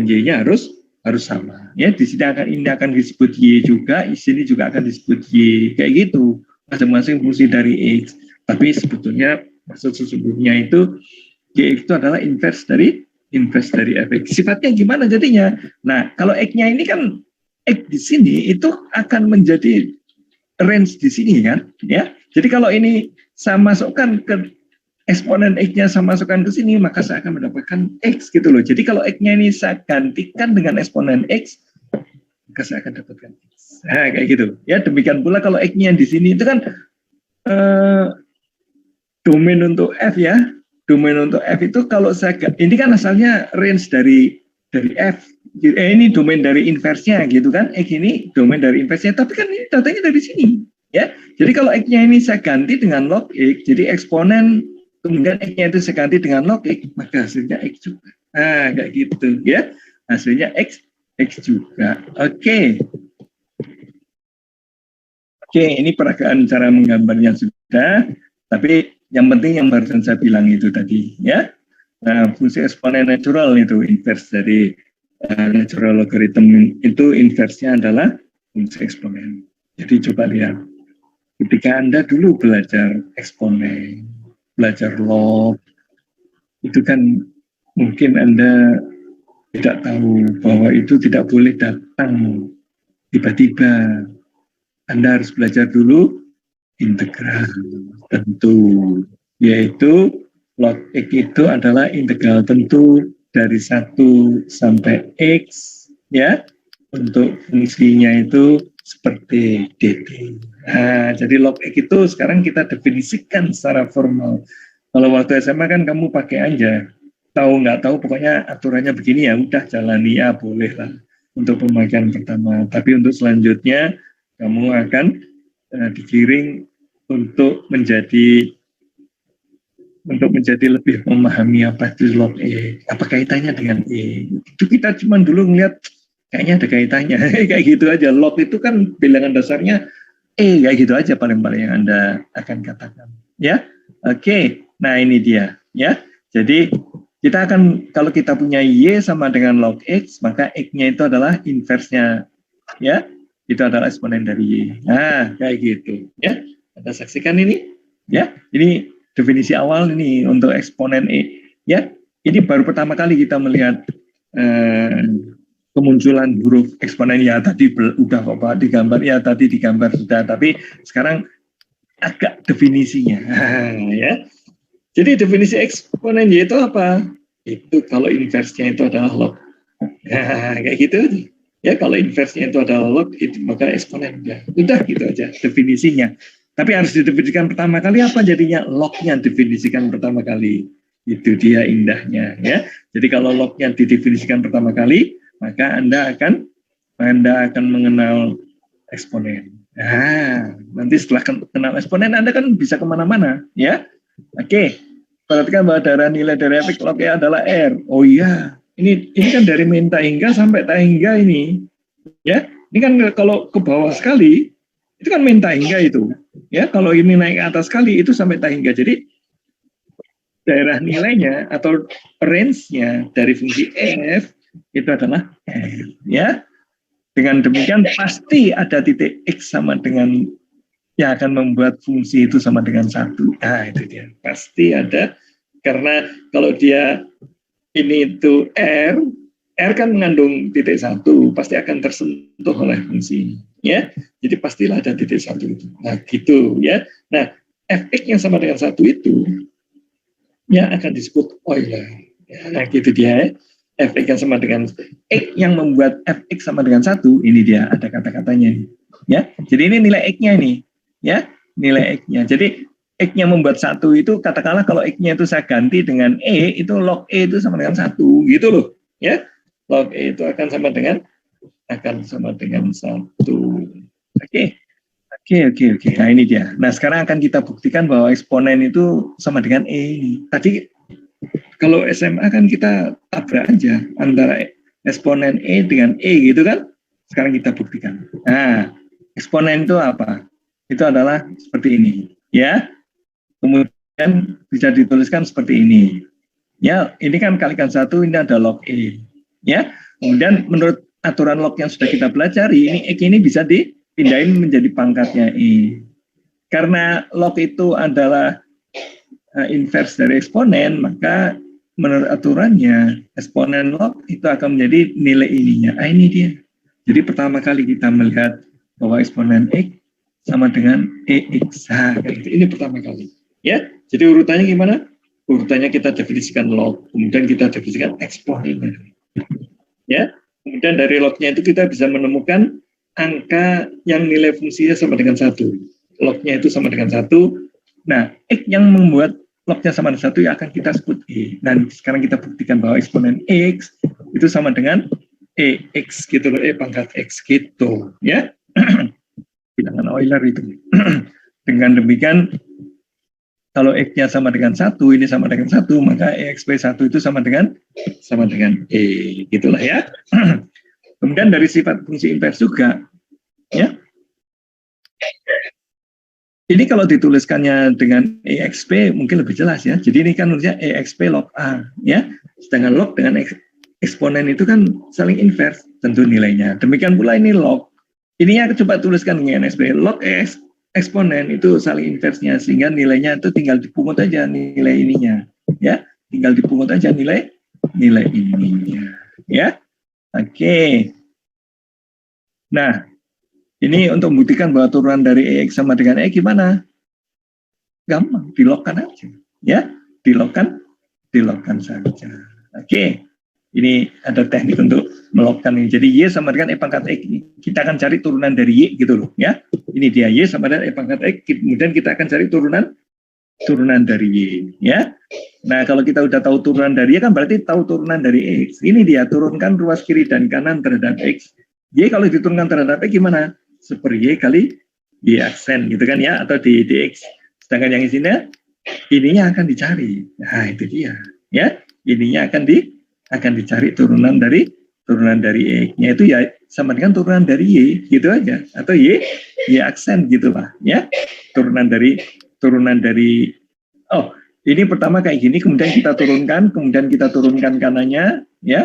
y-nya harus sama. Ya, di sini ini akan disebut y juga, di sini juga akan disebut y, kayak gitu. Masing-masing fungsi dari x. Tapi sebetulnya maksud sesungguhnya itu y itu adalah inverse dari fx. Sifatnya gimana jadinya? Nah, kalau x-nya ini kan x di sini itu akan menjadi range di sini kan, ya. Jadi kalau ini saya masukkan ke eksponen x-nya, saya masukkan ke sini, maka saya akan mendapatkan x gitu loh. Jadi kalau x-nya ini saya gantikan dengan eksponen x, maka saya akan dapatkan x. Nah, kayak gitu. Ya, demikian pula kalau x-nya di sini itu kan domain untuk f ya. Domain untuk F itu kalau saya ini kan asalnya range dari F. Ini domain dari inversnya gitu kan. X ini domain dari inversnya, tapi kan ini datanya dari sini. Ya. Jadi kalau X-nya ini saya ganti dengan log X, jadi eksponen kemudian X-nya itu saya ganti dengan log X, maka hasilnya X juga. Nah, kayak gitu ya. Hasilnya X juga. Oke. Oke, ini peragaan cara menggambarnya sudah, tapi yang penting yang barusan saya bilang itu tadi, ya. Nah, fungsi eksponen natural itu inverse dari natural logarithm itu inversnya adalah fungsi eksponen. Jadi coba lihat, ketika Anda dulu belajar eksponen, belajar log, itu kan mungkin Anda tidak tahu bahwa itu tidak boleh datang tiba-tiba. Anda harus belajar dulu integral tentu, yaitu log X itu adalah integral tentu dari 1 sampai X, ya, untuk fungsinya itu seperti dt. Nah, jadi log X itu sekarang kita definisikan secara formal. Kalau waktu SMA kan kamu pakai aja, tahu nggak tahu pokoknya aturannya begini ya, udah jalani ya boleh lah untuk pemakaian pertama. Tapi untuk selanjutnya kamu akan digiring untuk menjadi lebih memahami apa itu log E, apa kaitannya dengan E. Itu kita cuma dulu ngeliat kayaknya ada kaitannya, kayak gitu aja. Log itu kan bilangan dasarnya E, kayak gitu aja paling-paling yang Anda akan katakan. Ya, oke. Nah ini dia, ya. Jadi kita akan, kalau kita punya Y sama dengan log X, maka X-nya itu adalah inversnya, ya. Itu adalah eksponen dari Y. Nah, kayak gitu, ya. Anda saksikan ini, ya. Ini definisi awal ini untuk eksponen E, ya. Ini baru pertama kali kita melihat kemunculan huruf eksponen. Ya tadi udah kok Pak digambar, ya tadi digambar sudah, tapi sekarang agak definisinya, ya. Jadi definisi eksponen Y itu apa? Itu kalau inversnya itu adalah log. Nah, kayak gitu. Ya, kalau inversnya itu adalah log, itu maka eksponen. Ya, udah gitu aja definisinya. Tapi harus didefinisikan pertama kali apa jadinya? Lognya definisikan pertama kali. Itu dia indahnya, ya. Jadi kalau lognya didefinisikan pertama kali, maka Anda akan Anda akan mengenal eksponen. Nah, nanti setelah kenal eksponen, Anda kan bisa kemana-mana, ya. Oke, perhatikan bahwa nilai dari efek log E adalah R. Oh iya, ini kan dari min tak hingga sampai tak hingga ini, ya. Ini kan kalau ke bawah sekali, itu kan min tak hingga itu, ya. Kalau ini naik ke atas sekali, itu sampai tak hingga. Jadi daerah nilainya atau range-nya dari fungsi f itu adalah f, ya. Dengan demikian pasti ada titik x sama dengan yang akan membuat fungsi itu sama dengan 1. Nah, itu dia. Pasti ada, karena kalau dia ini itu R kan mengandung titik 1, pasti akan tersentuh oleh fungsi. Ya, jadi pastilah ada titik 1 itu. Nah, gitu ya. Nah, fx yang sama dengan 1 itu yang akan disebut Euler. Ya, nah, gitu dia. Fx yang sama dengan x yang membuat fx sama dengan 1, ini dia ada kata-katanya. Ya, jadi ini nilai x-nya ini. Ya, nilai x-nya. Jadi x-nya membuat 1 itu, katakanlah kalau x-nya itu saya ganti dengan e, itu log e itu sama dengan 1, gitu loh. Ya, log e itu akan sama dengan 1. Oke. Oke. Nah, ini dia. Nah, sekarang akan kita buktikan bahwa eksponen itu sama dengan E. Tadi kalau SMA kan kita tabrak aja antara eksponen E dengan E gitu kan. Sekarang kita buktikan. Nah, eksponen itu apa? Itu adalah seperti ini. Ya. Kemudian bisa dituliskan seperti ini. Ya, ini kan kalikan 1, ini ada log E. Ya. Kemudian menurut aturan log yang sudah kita pelajari, ini X ini bisa dipindahin menjadi pangkatnya E. Karena log itu adalah inverse dari eksponen, maka menurut aturannya eksponen log itu akan menjadi nilai ininya. Ah, ini dia. Jadi pertama kali kita melihat bahwa eksponen X sama dengan EX. Nah, ini pertama kali. Ya, jadi urutannya gimana? Urutannya kita definisikan log, kemudian kita definisikan eksponennya. Ya, kemudian dari lognya itu kita bisa menemukan angka yang nilai fungsinya sama dengan 1. Lognya itu sama dengan 1. Nah, X yang membuat lognya sama dengan 1 yang akan kita sebut E. Dan sekarang kita buktikan bahwa eksponen X itu sama dengan EX gitu loh, E pangkat X gitu. Ya, bilangan Euler itu. Dengan demikian, kalau X-nya sama dengan 1, ini sama dengan 1, maka EXP1 itu sama dengan E. Gitulah ya. Kemudian dari sifat fungsi invers juga, ya. Ini kalau dituliskannya dengan EXP mungkin lebih jelas ya. Jadi ini kan nulisnya EXP log A, ya. Sedangkan log dengan eksponen itu kan saling invers tentu nilainya. Demikian pula ini log. Ini yang coba tuliskan dengan EXP. Log eksponen itu saling inversnya, sehingga nilainya itu tinggal dipungut aja nilai ininya, ya. Tinggal dipungut aja nilai ininya, ya. Oke. Nah, ini untuk membuktikan bahwa turunan dari EX sama dengan E gimana? Gampang, dilogkan aja. Ya, dilogkan saja. Oke, ini ada teknik untuk melogkan ini. Jadi Y sama dengan E pangkat X. Kita akan cari turunan dari Y gitu loh. Ya, ini dia Y sama dengan E pangkat X. Kemudian kita akan cari turunan dari Y. Ya, nah kalau kita udah tahu turunan dari Y kan berarti tahu turunan dari X. Ini dia, turunkan ruas kiri dan kanan terhadap X. Y kalau diturunkan terhadap X gimana? Super Y kali Y aksen gitu kan ya, atau di X. Sedangkan yang isinya ininya akan dicari. Nah, itu dia ya. Ininya akan dicari turunan dari X-nya itu ya sama dengan turunan dari Y gitu aja, atau Y aksen gitulah ya. Turunan dari oh, ini pertama kayak gini, kemudian kita turunkan kanannya ya,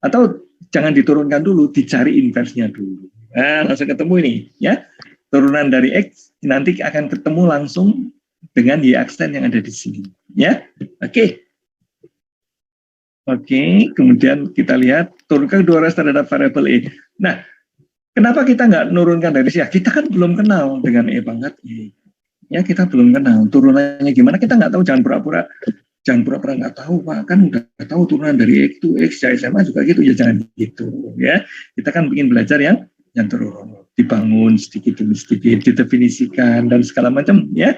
atau jangan diturunkan dulu, dicari inversnya dulu. Nah, langsung ketemu ini ya. Turunan dari X nanti akan ketemu langsung dengan Y aksen yang ada di sini ya. Oke. Kemudian kita lihat turunkan dua ruas terhadap variabel E. Nah, kenapa kita nggak nurunkan dari sini? Kita kan belum kenal dengan E pangkat E. Ya, kita belum kenal turunannya gimana, kita nggak tahu. Jangan pura-pura nggak tahu, Pak. Kan udah tahu turunan dari X itu X, ya SMA juga gitu, ya jangan gitu ya. Kita kan ingin belajar yang turun, dibangun sedikit demi sedikit, didefinisikan dan segala macam ya.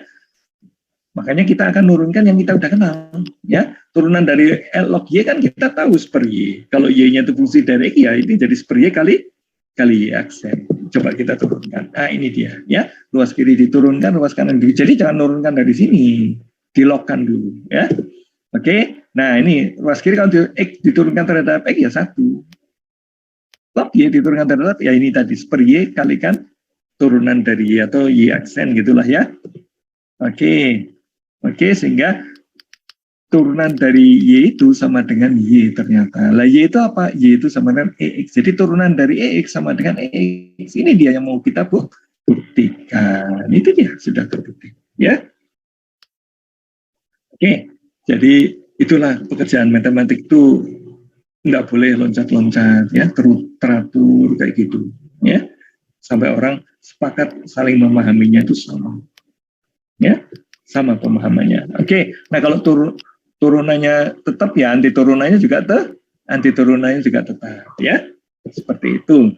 Makanya kita akan nurunkan yang kita udah kenal ya. Turunan dari log Y kan kita tahu super Y. Kalau Y-nya itu fungsi dari X, ya ini jadi super Y kali kali aksen. Coba kita turunkan. Ini dia, ya. Luas kiri diturunkan, luas kanan jadi jangan turunkan dari sini, di-lock-kan dulu, ya. Oke. Nah, ini luas kiri kalau X diturunkan terhadap X ya 1. Log Y diturunkan terhadap ya ini tadi per Y kalikan turunan dari Y atau Y aksen gitulah ya. Oke. Oke, sehingga turunan dari Y itu sama dengan Y ternyata. Lah Y itu apa? Y itu sama dengan EX. Jadi turunan dari EX sama dengan EX. Ini dia yang mau kita buktikan. Itu dia, sudah terbukti. Ya. Oke, jadi itulah pekerjaan matematik itu nggak boleh loncat-loncat, ya, teratur kayak gitu. Ya. Sampai orang sepakat saling memahaminya itu sama. Ya, sama pemahamannya. Oke, nah kalau turunannya tetap ya anti turunannya juga tetap ya seperti itu.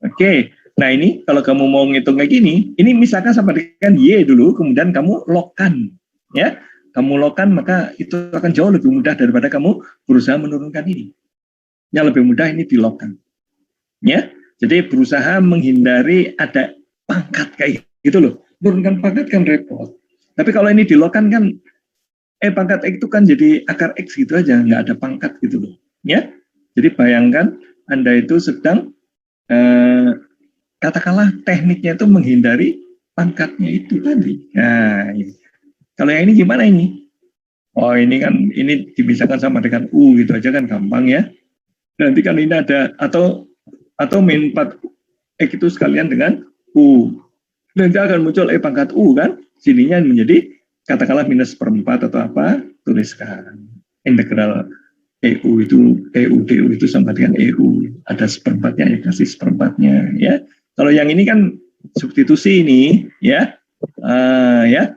Oke, nah ini kalau kamu mau ngitung kayak gini, ini misalkan sama dengan Y dulu, kemudian kamu lock-kan ya, kamu lock-kan maka itu akan jauh lebih mudah daripada kamu berusaha menurunkan ini. Yang lebih mudah ini di lock-kan ya. Jadi berusaha menghindari ada pangkat kayak gitu loh. Turunkan pangkat kan repot. Tapi kalau ini di lock-kan kan pangkat X itu kan jadi akar X gitu aja, nggak ada pangkat gitu loh. Ya, jadi bayangkan Anda itu sedang katakanlah tekniknya itu menghindari pangkatnya itu tadi. Nah, ini. Kalau yang ini gimana ini? Oh, ini kan ini dipisahkan sama dengan U gitu aja kan gampang ya. Nanti kan ini ada atau min 4 X itu sekalian dengan U. Nanti akan muncul pangkat U kan? Sininya menjadi katakanlah minus seperempat atau apa, tuliskan integral EU itu DU itu sama dengan EU, ada seperempatnya ya kasih seperempatnya ya. Kalau yang ini kan substitusi ini ya, ya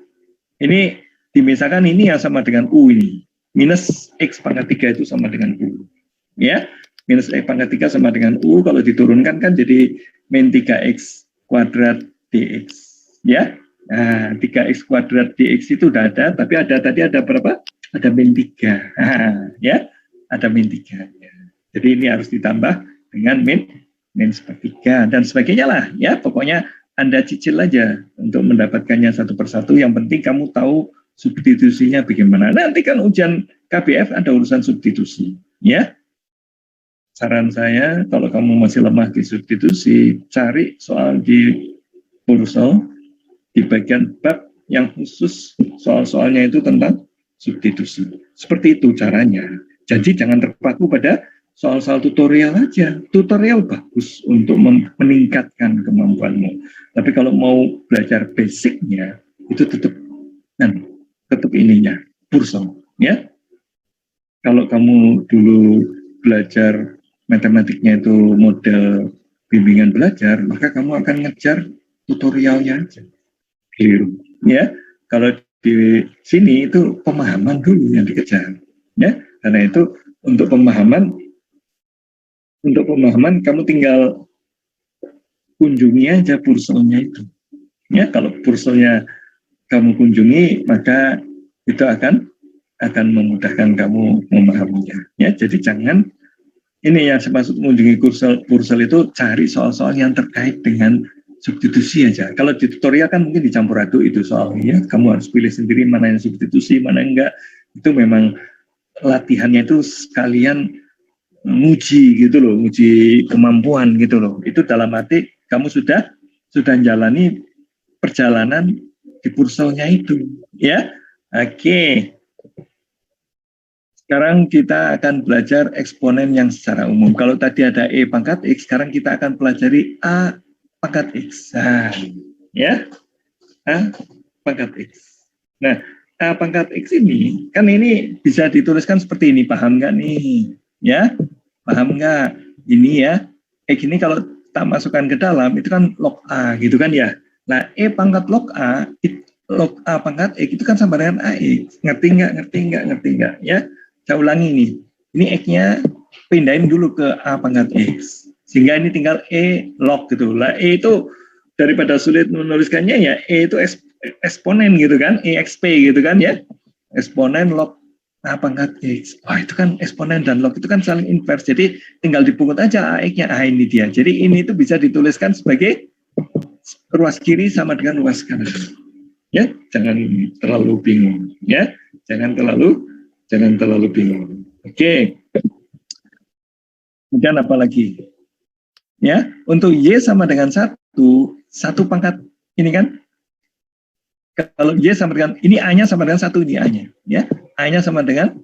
ini dimisalkan ini yang sama dengan U ini minus X pangkat 3 itu sama dengan U ya, minus X pangkat 3 sama dengan U, kalau diturunkan kan jadi min 3X kuadrat DX ya. Nah, 3X kuadrat DX itu udah ada, tapi tadi ada berapa? Ada min 3. Ya, ada min 3. Ya. Jadi ini harus ditambah dengan min sepertiga dan sebagainya lah. Ya, pokoknya Anda cicil aja untuk mendapatkannya satu persatu. Yang penting kamu tahu substitusinya bagaimana. Nanti kan ujian KBF ada urusan substitusi. Ya, saran saya kalau kamu masih lemah di substitusi, cari soal di Purcell, di bagian bab yang khusus soal-soalnya itu tentang substitusi. Seperti itu caranya. Jadi jangan terpaku pada soal-soal tutorial aja. Tutorial bagus untuk meningkatkan kemampuanmu. Tapi kalau mau belajar basicnya, itu tetap ininya, Purcell. Ya. Kalau kamu dulu belajar matematiknya itu model bimbingan belajar, maka kamu akan ngejar tutorialnya aja. Keliru ya, kalau di sini itu pemahaman dulu yang dikejar ya, karena itu untuk pemahaman kamu tinggal kunjungi aja Purcellnya itu ya. Kalau Purcellnya kamu kunjungi maka itu akan memudahkan kamu memahaminya ya. Jadi jangan ini yang saya maksud mengunjungi Purcell itu cari soal-soal yang terkait dengan substitusi aja. Kalau di tutorial kan mungkin dicampur aduk itu soalnya, kamu harus pilih sendiri mana yang substitusi, mana enggak. Itu memang latihannya itu sekalian nguji gitu loh, nguji kemampuan gitu loh. Itu dalam arti kamu sudah jalani perjalanan di Purcellnya itu, ya. Oke. Sekarang kita akan belajar eksponen yang secara umum. Kalau tadi ada E pangkat X, sekarang kita akan pelajari A pangkat X. Nah, ya. A pangkat X. Nah, A pangkat X ini, kan ini bisa dituliskan seperti ini. Paham nggak nih? Ya, paham nggak? Ini ya, X ini kalau tak masukkan ke dalam, itu kan log A gitu kan ya. Nah, E pangkat log A pangkat X itu kan sama dengan AX. Ngerti nggak? Ya, saya ulangi nih. Ini X-nya pindahin dulu ke A pangkat X. Sehingga ini tinggal E log gitu. Lah E itu daripada sulit menuliskannya ya E itu eksponen gitu kan, EXP gitu kan ya. Eksponen log A pangkat X. Wah, itu kan eksponen dan log itu kan saling invers. Jadi tinggal dipungut aja AX-nya. Ah, ini dia. Jadi ini itu bisa dituliskan sebagai ruas kiri sama dengan ruas kanan. Ya, jangan terlalu bingung. Ya, jangan terlalu bingung. Oke. Kemudian apa lagi? Ya, untuk Y sama dengan 1 pangkat ini kan. Kalau Y sama dengan, ini A-nya sama dengan 1, ini A-nya. Ya, A-nya sama dengan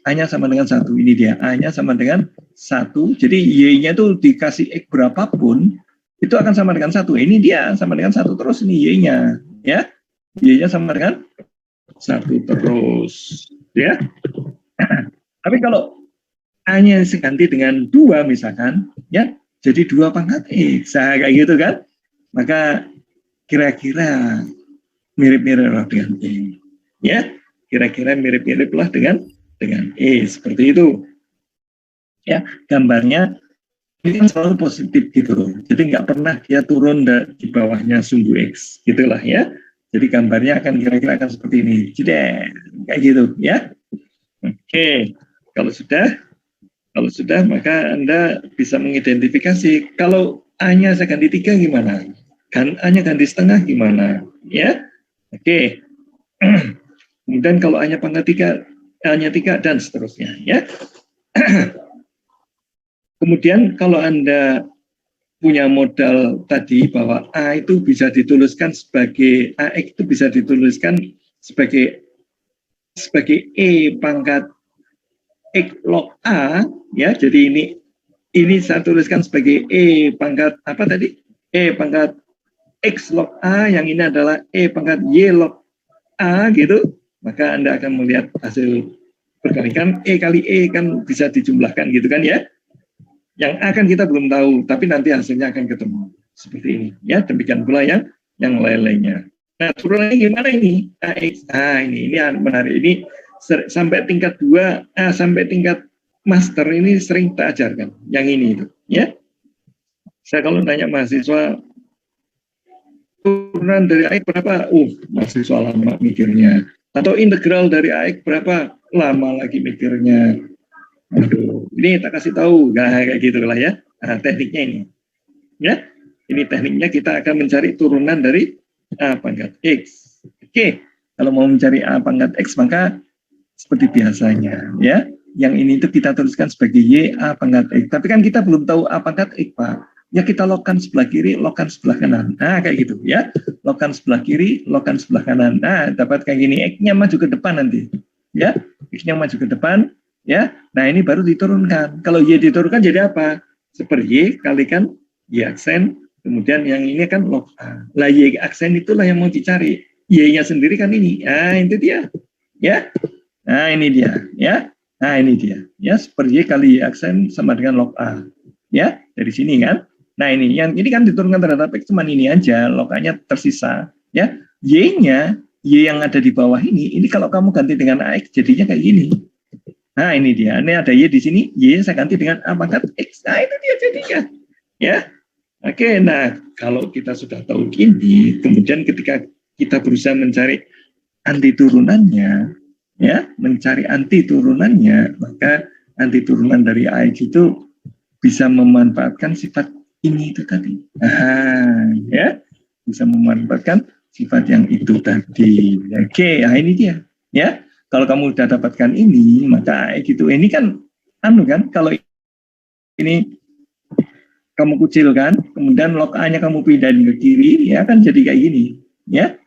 1, ini dia. A-nya sama dengan 1, jadi Y-nya itu dikasih X berapapun, itu akan sama dengan 1. Ini dia sama dengan 1 terus, ini Y-nya. Ya, Y-nya sama dengan 1 terus. Ya. Tapi kalau A-nya diganti dengan 2 misalkan, ya, jadi 2 pangkat X. Nah, kayak gitu kan. Maka kira-kira mirip-mirip lah dengan E. Ya, kira-kira mirip-mirip lah dengan E. Seperti itu. Ya, gambarnya ini kan selalu positif gitu. Jadi nggak pernah dia turun di bawahnya sumbu X. Gitulah ya. Jadi gambarnya akan kira-kira akan seperti ini. Jadi kayak gitu ya. Oke. Kalau sudah maka Anda bisa mengidentifikasi kalau A-nya saya ganti 3 gimana? Kan A-nya ganti setengah gimana? Ya. Oke. Kemudian kalau A-nya pangkat 3, A-nya 3 dan seterusnya ya. Kemudian kalau Anda punya modal tadi bahwa A itu bisa dituliskan sebagai AX itu bisa dituliskan sebagai E pangkat X log A ya. Jadi ini saya tuliskan sebagai E pangkat apa tadi? E pangkat X log A, yang ini adalah E pangkat Y log A gitu. Maka Anda akan melihat hasil perkalikan E kali E kan bisa dijumlahkan gitu kan ya. Yang A kan kita belum tahu, tapi nanti hasilnya akan ketemu seperti ini ya. Demikian pula yang lain-lainnya. Nah, turunannya gimana ini? AX. Ini menarik. Ini sampai tingkat 2, sampai tingkat master ini sering kita ajarkan. Yang ini itu, ya. Saya kalau nanya mahasiswa turunan dari AX berapa? Mahasiswa lama mikirnya. Atau integral dari AX berapa? Lama lagi mikirnya. Aduh, ini tak kasih tahu, kayak gitulah ya. Nah, tekniknya ini, ya. Ini tekniknya kita akan mencari turunan dari A pangkat X. Oke, kalau mau mencari A pangkat X maka seperti biasanya, ya. Yang ini itu kita tuliskan sebagai Y A pangkat X. Tapi kan kita belum tahu A pangkat X, Pak. Ya kita logkan sebelah kiri, logkan sebelah kanan. Nah, kayak gitu, ya. Logkan sebelah kiri, logkan sebelah kanan. Nah, dapat kayak gini. X-nya maju ke depan nanti, ya. X-nya maju ke depan. Ya, nah ini baru diturunkan. Kalau Y diturunkan jadi apa? Seper Y kalikan Y aksen, kemudian yang ini kan log A. Lah Y aksen itulah yang mau dicari. Y-nya sendiri kan ini. Nah, itu dia. Ya. Nah, ini dia, ya. Nah, ini dia. Ya, seper Y kali Y aksen sama dengan log A. Ya, dari sini kan. Nah, ini kan diturunkan terhadap X cuma ini aja, log A-nya tersisa, ya. Y-nya, Y yang ada di bawah ini kalau kamu ganti dengan AX jadinya kayak gini. Nah, ini dia. Ini ada Y di sini. Y saya ganti dengan A pangkat X. Nah, itu dia jadinya. Ya. Oke, nah kalau kita sudah tahu gini, kemudian ketika kita berusaha mencari anti turunannya, ya, mencari anti turunannya, maka anti turunan dari AX itu bisa memanfaatkan sifat ini itu tadi. Ya. Bisa memanfaatkan sifat yang itu tadi. Oke, nah ini dia. Ya. Kalau kamu sudah dapatkan ini, maka gitu. Ini kan, kalau ini kamu kucilkan, kemudian log A-nya kamu pindahin ke kiri, ya kan jadi kayak gini, ya.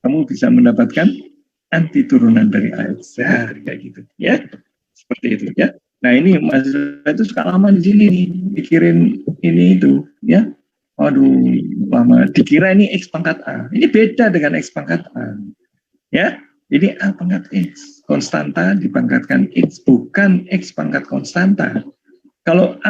Kamu bisa mendapatkan anti turunan dari AX, kayak gitu, ya. Seperti itu, ya. Nah ini mahasiswa itu suka lama di sini nih, pikirin ini itu, ya. Waduh, lama. Dikira ini X pangkat A. Ini beda dengan X pangkat A, ya. Ini A pangkat X, konstanta dipangkatkan X, bukan X pangkat konstanta. Kalau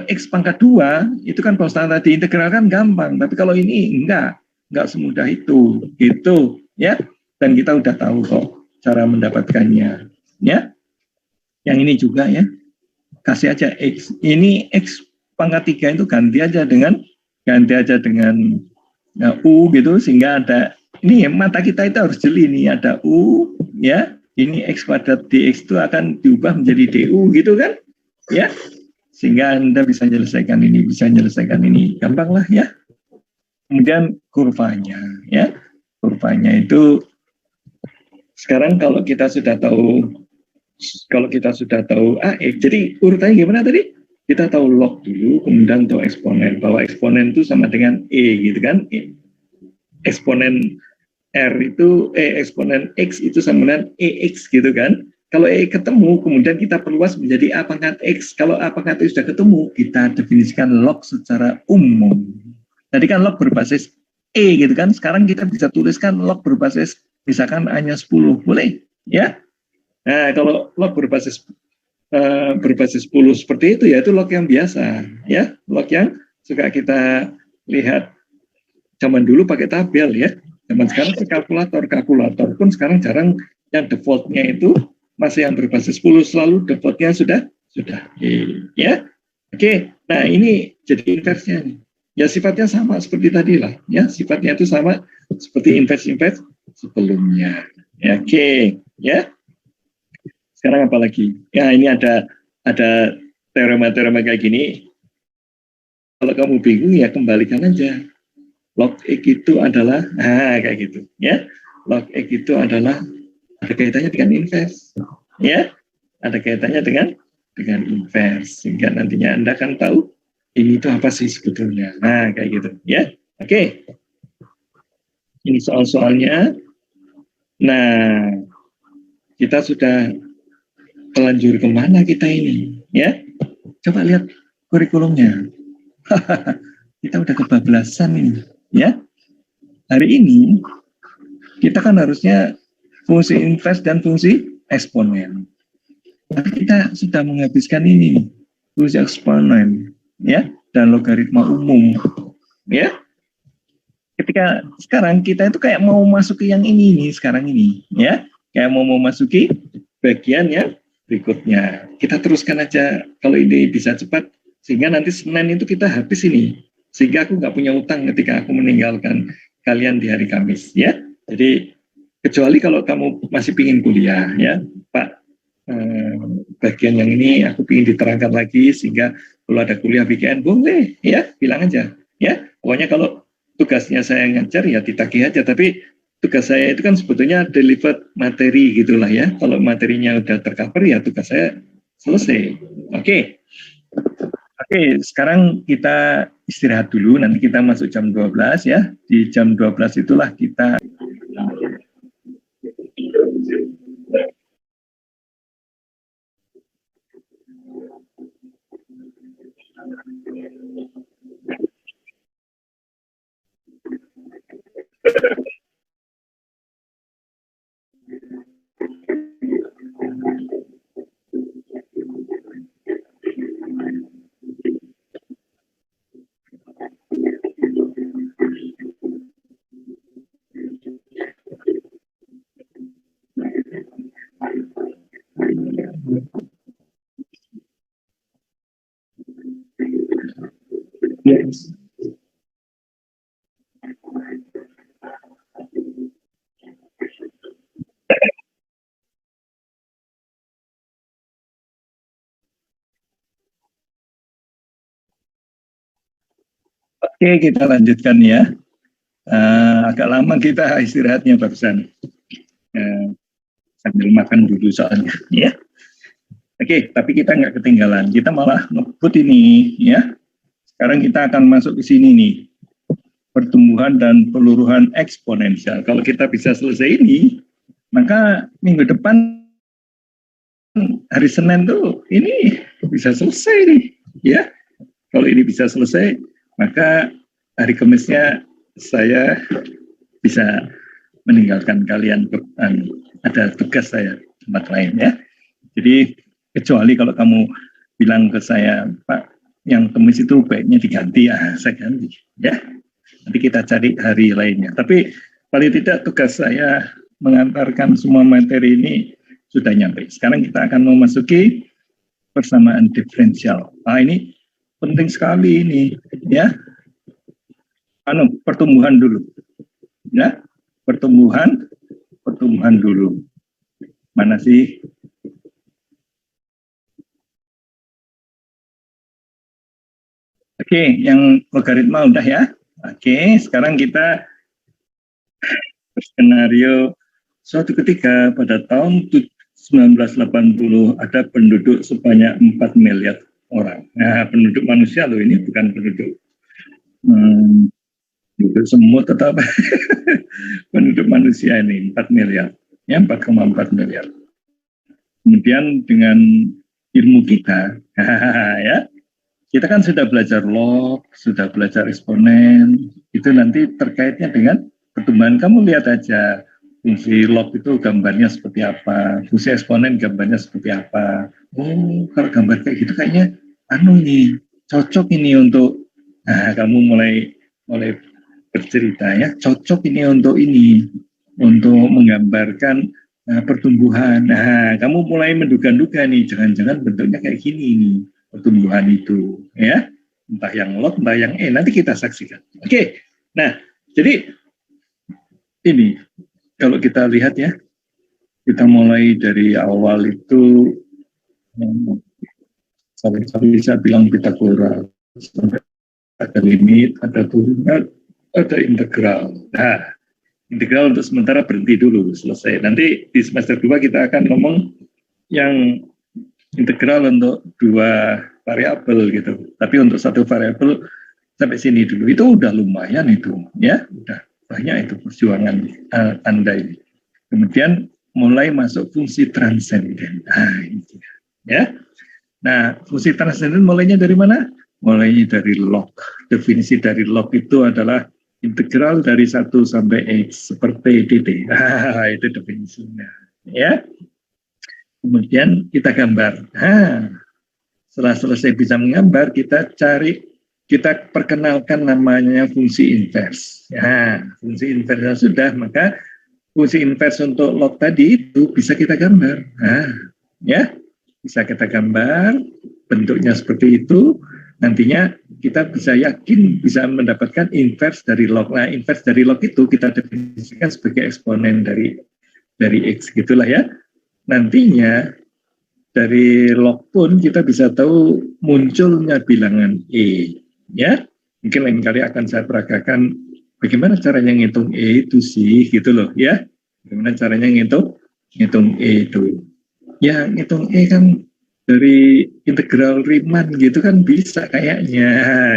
X pangkat 2, itu kan konstanta diintegralkan gampang, tapi kalau ini enggak semudah itu, gitu, ya. Dan kita udah tahu kok cara mendapatkannya, ya. Yang ini juga ya, kasih aja X. Ini X pangkat 3 itu ganti aja dengan U gitu, sehingga ada ini mata kita itu harus jeli nih, ada U, ya, ini X kuadrat DX itu akan diubah menjadi DU gitu kan, ya, sehingga Anda bisa menyelesaikan ini, gampang lah ya. Kemudian kurvanya, ya, kurvanya itu sekarang kalau kita sudah tahu AX, jadi urutannya gimana tadi? Kita tahu log dulu, kemudian tahu eksponen, bahwa eksponen itu sama dengan E gitu kan, eksponen R itu eksponen X itu sama dengan EX gitu kan. Kalau E ketemu, kemudian kita perluas menjadi A pangkat X. Kalau A pangkat X sudah ketemu, kita definisikan log secara umum. Tadi kan log berbasis E gitu kan. Sekarang kita bisa tuliskan log berbasis misalkan hanya 10. Boleh? Ya. Nah, kalau log berbasis 10 seperti itu, ya itu log yang biasa. Ya, log yang suka kita lihat zaman dulu pakai tabel ya. Zaman sekarang kalkulator pun sekarang jarang yang defaultnya itu masih yang berbasis 10, selalu defaultnya sudah ya. Oke, nah ini jadi inversinya nih. Ya sifatnya sama seperti tadi lah, ya sifatnya itu sama seperti invers sebelumnya. Ya, oke, ya. Sekarang apa lagi? Ya ini ada teorema kayak gini. Kalau kamu bingung ya kembalikan aja. Log X itu adalah, kayak gitu, ya. Log X itu adalah ada kaitannya dengan invers, ya. Ada kaitannya dengan invers, sehingga nantinya Anda akan tahu ini itu apa sih sebetulnya. Nah, kayak gitu, ya. Oke. Ini soal-soalnya. Nah, kita sudah telanjur kemana kita ini, ya? Coba lihat kurikulumnya. Kita udah kebablasan ini, ya. Hari ini kita kan harusnya fungsi invers dan fungsi eksponen. Tapi kita sudah menghabiskan ini, fungsi eksponen, ya, dan logaritma umum, ya. Ketika sekarang kita itu kayak mau masuki yang ini nih, sekarang ini, ya, kayak mau masuki bagian yang berikutnya. Kita teruskan aja kalau ini bisa cepat, sehingga nanti Senin itu kita habis ini, sehingga aku nggak punya utang ketika aku meninggalkan kalian di hari Kamis, ya. Jadi kecuali kalau kamu masih pingin kuliah, ya Pak, bagian yang ini aku pingin diterangkan lagi, sehingga kalau ada kuliah weekend boleh, ya bilang aja, ya. Pokoknya kalau tugasnya saya ngajar ya ditagih aja, tapi tugas saya itu kan sebetulnya delivered materi gitulah ya. Kalau materinya udah tercover ya tugas saya selesai. Oke. Oke, sekarang kita istirahat dulu, nanti kita masuk jam 12 ya. Di jam 12 itulah kita yes. Oke, kita lanjutkan ya. Agak lama kita istirahatnya barusan. Sambil makan dulu soalnya, ya. Oke, tapi kita nggak ketinggalan. Kita malah ngebut ini, ya. Sekarang kita akan masuk ke sini nih. Pertumbuhan dan peluruhan eksponensial. Kalau kita bisa selesai ini, maka minggu depan hari Senin tuh ini bisa selesai nih, ya. Kalau ini bisa selesai, maka hari Kamisnya saya bisa meninggalkan kalian, ada tugas saya tempat lain ya. Jadi kecuali kalau kamu bilang ke saya, Pak, yang Kamis itu baiknya diganti, ya saya ganti ya. Nanti kita cari hari lainnya. Tapi paling tidak tugas saya mengantarkan semua materi ini sudah nyampe. Sekarang kita akan memasuki persamaan diferensial. Ini penting sekali ini ya. Pertumbuhan dulu. Ya, pertumbuhan dulu. Mana sih? Oke, yang logaritma udah ya. Oke, sekarang kita skenario suatu ketika pada tahun 1980 ada penduduk sebanyak 4 miliar orang. Nah, penduduk manusia loh ini, bukan penduduk penduduk semut atau apa. Penduduk manusia ini 4 miliar. Ya, 4,4 miliar. Kemudian dengan ilmu kita, ya, kita kan sudah belajar log, sudah belajar eksponen, itu nanti terkaitnya dengan pertumbuhan. Kamu lihat aja, fungsi log itu gambarnya seperti apa, fungsi eksponen gambarnya seperti apa. Oh, kalau gambar kayak gitu kayaknya anu nih, cocok ini untuk, nah kamu mulai mulai bercerita ya, cocok ini untuk menggambarkan pertumbuhan. Nah, kamu mulai menduga-duga nih, jangan-jangan bentuknya kayak gini nih pertumbuhan itu, ya, entah yang log, entah yang nanti kita saksikan. Oke, nah, jadi ini kalau kita lihat ya, kita mulai dari awal itu, sampai bisa bilang Pitagoras, ada limit, ada turunan, ada integral. Nah, integral untuk sementara berhenti dulu, selesai. Nanti di semester 2 kita akan ngomong yang integral untuk 2 variabel gitu. Tapi untuk 1 variabel sampai sini dulu. Itu udah lumayan itu, ya. Udah banyak itu perjuangan Anda ini. Kemudian mulai masuk fungsi transenden. Nah, itu ya. Nah, fungsi transenden mulainya dari mana? Mulainya dari log. Definisi dari log itu adalah integral dari 1 sampai X seperti dt. Itu definisinya. Ya. Kemudian kita gambar. Setelah selesai bisa menggambar, kita perkenalkan namanya fungsi invers. Ya, fungsi inversnya sudah, maka fungsi invers untuk log tadi itu bisa kita gambar. Ya, bisa kita gambar, bentuknya seperti itu. Nantinya kita bisa yakin bisa mendapatkan invers dari log. Nah, invers dari log itu kita definisikan sebagai eksponen dari X, gitulah ya. Nantinya dari log pun kita bisa tahu munculnya bilangan E, ya. Mungkin lain kali akan saya peragakan bagaimana caranya ngitung E itu sih, gitu loh, ya. Bagaimana caranya ngitung E itu. Ya, ngitung E kan dari integral Riemann gitu kan bisa kayaknya,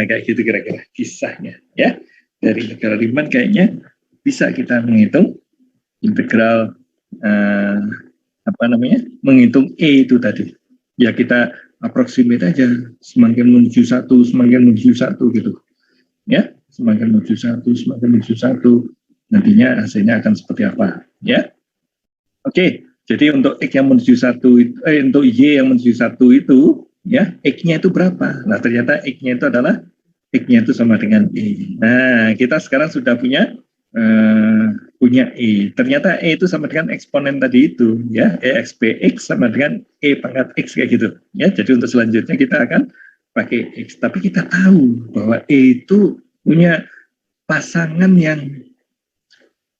kayak gitu kira-kira kisahnya, ya. Dari integral Riemann kayaknya bisa kita menghitung integral menghitung E itu tadi. Ya kita approximate aja, semakin menuju satu gitu. Ya, semakin menuju satu, nantinya hasilnya akan seperti apa, ya. Oke, jadi untuk X yang menuju satu, untuk Y yang menuju satu itu, ya, X-nya itu berapa? Nah, ternyata X-nya itu adalah X-nya itu sama dengan E. Nah, kita sekarang sudah punya E. Ternyata E itu sama dengan eksponen tadi itu, ya, EXPX sama dengan E pangkat X kayak gitu. Ya, jadi untuk selanjutnya kita akan pakai X. Tapi kita tahu bahwa E itu punya pasangan yang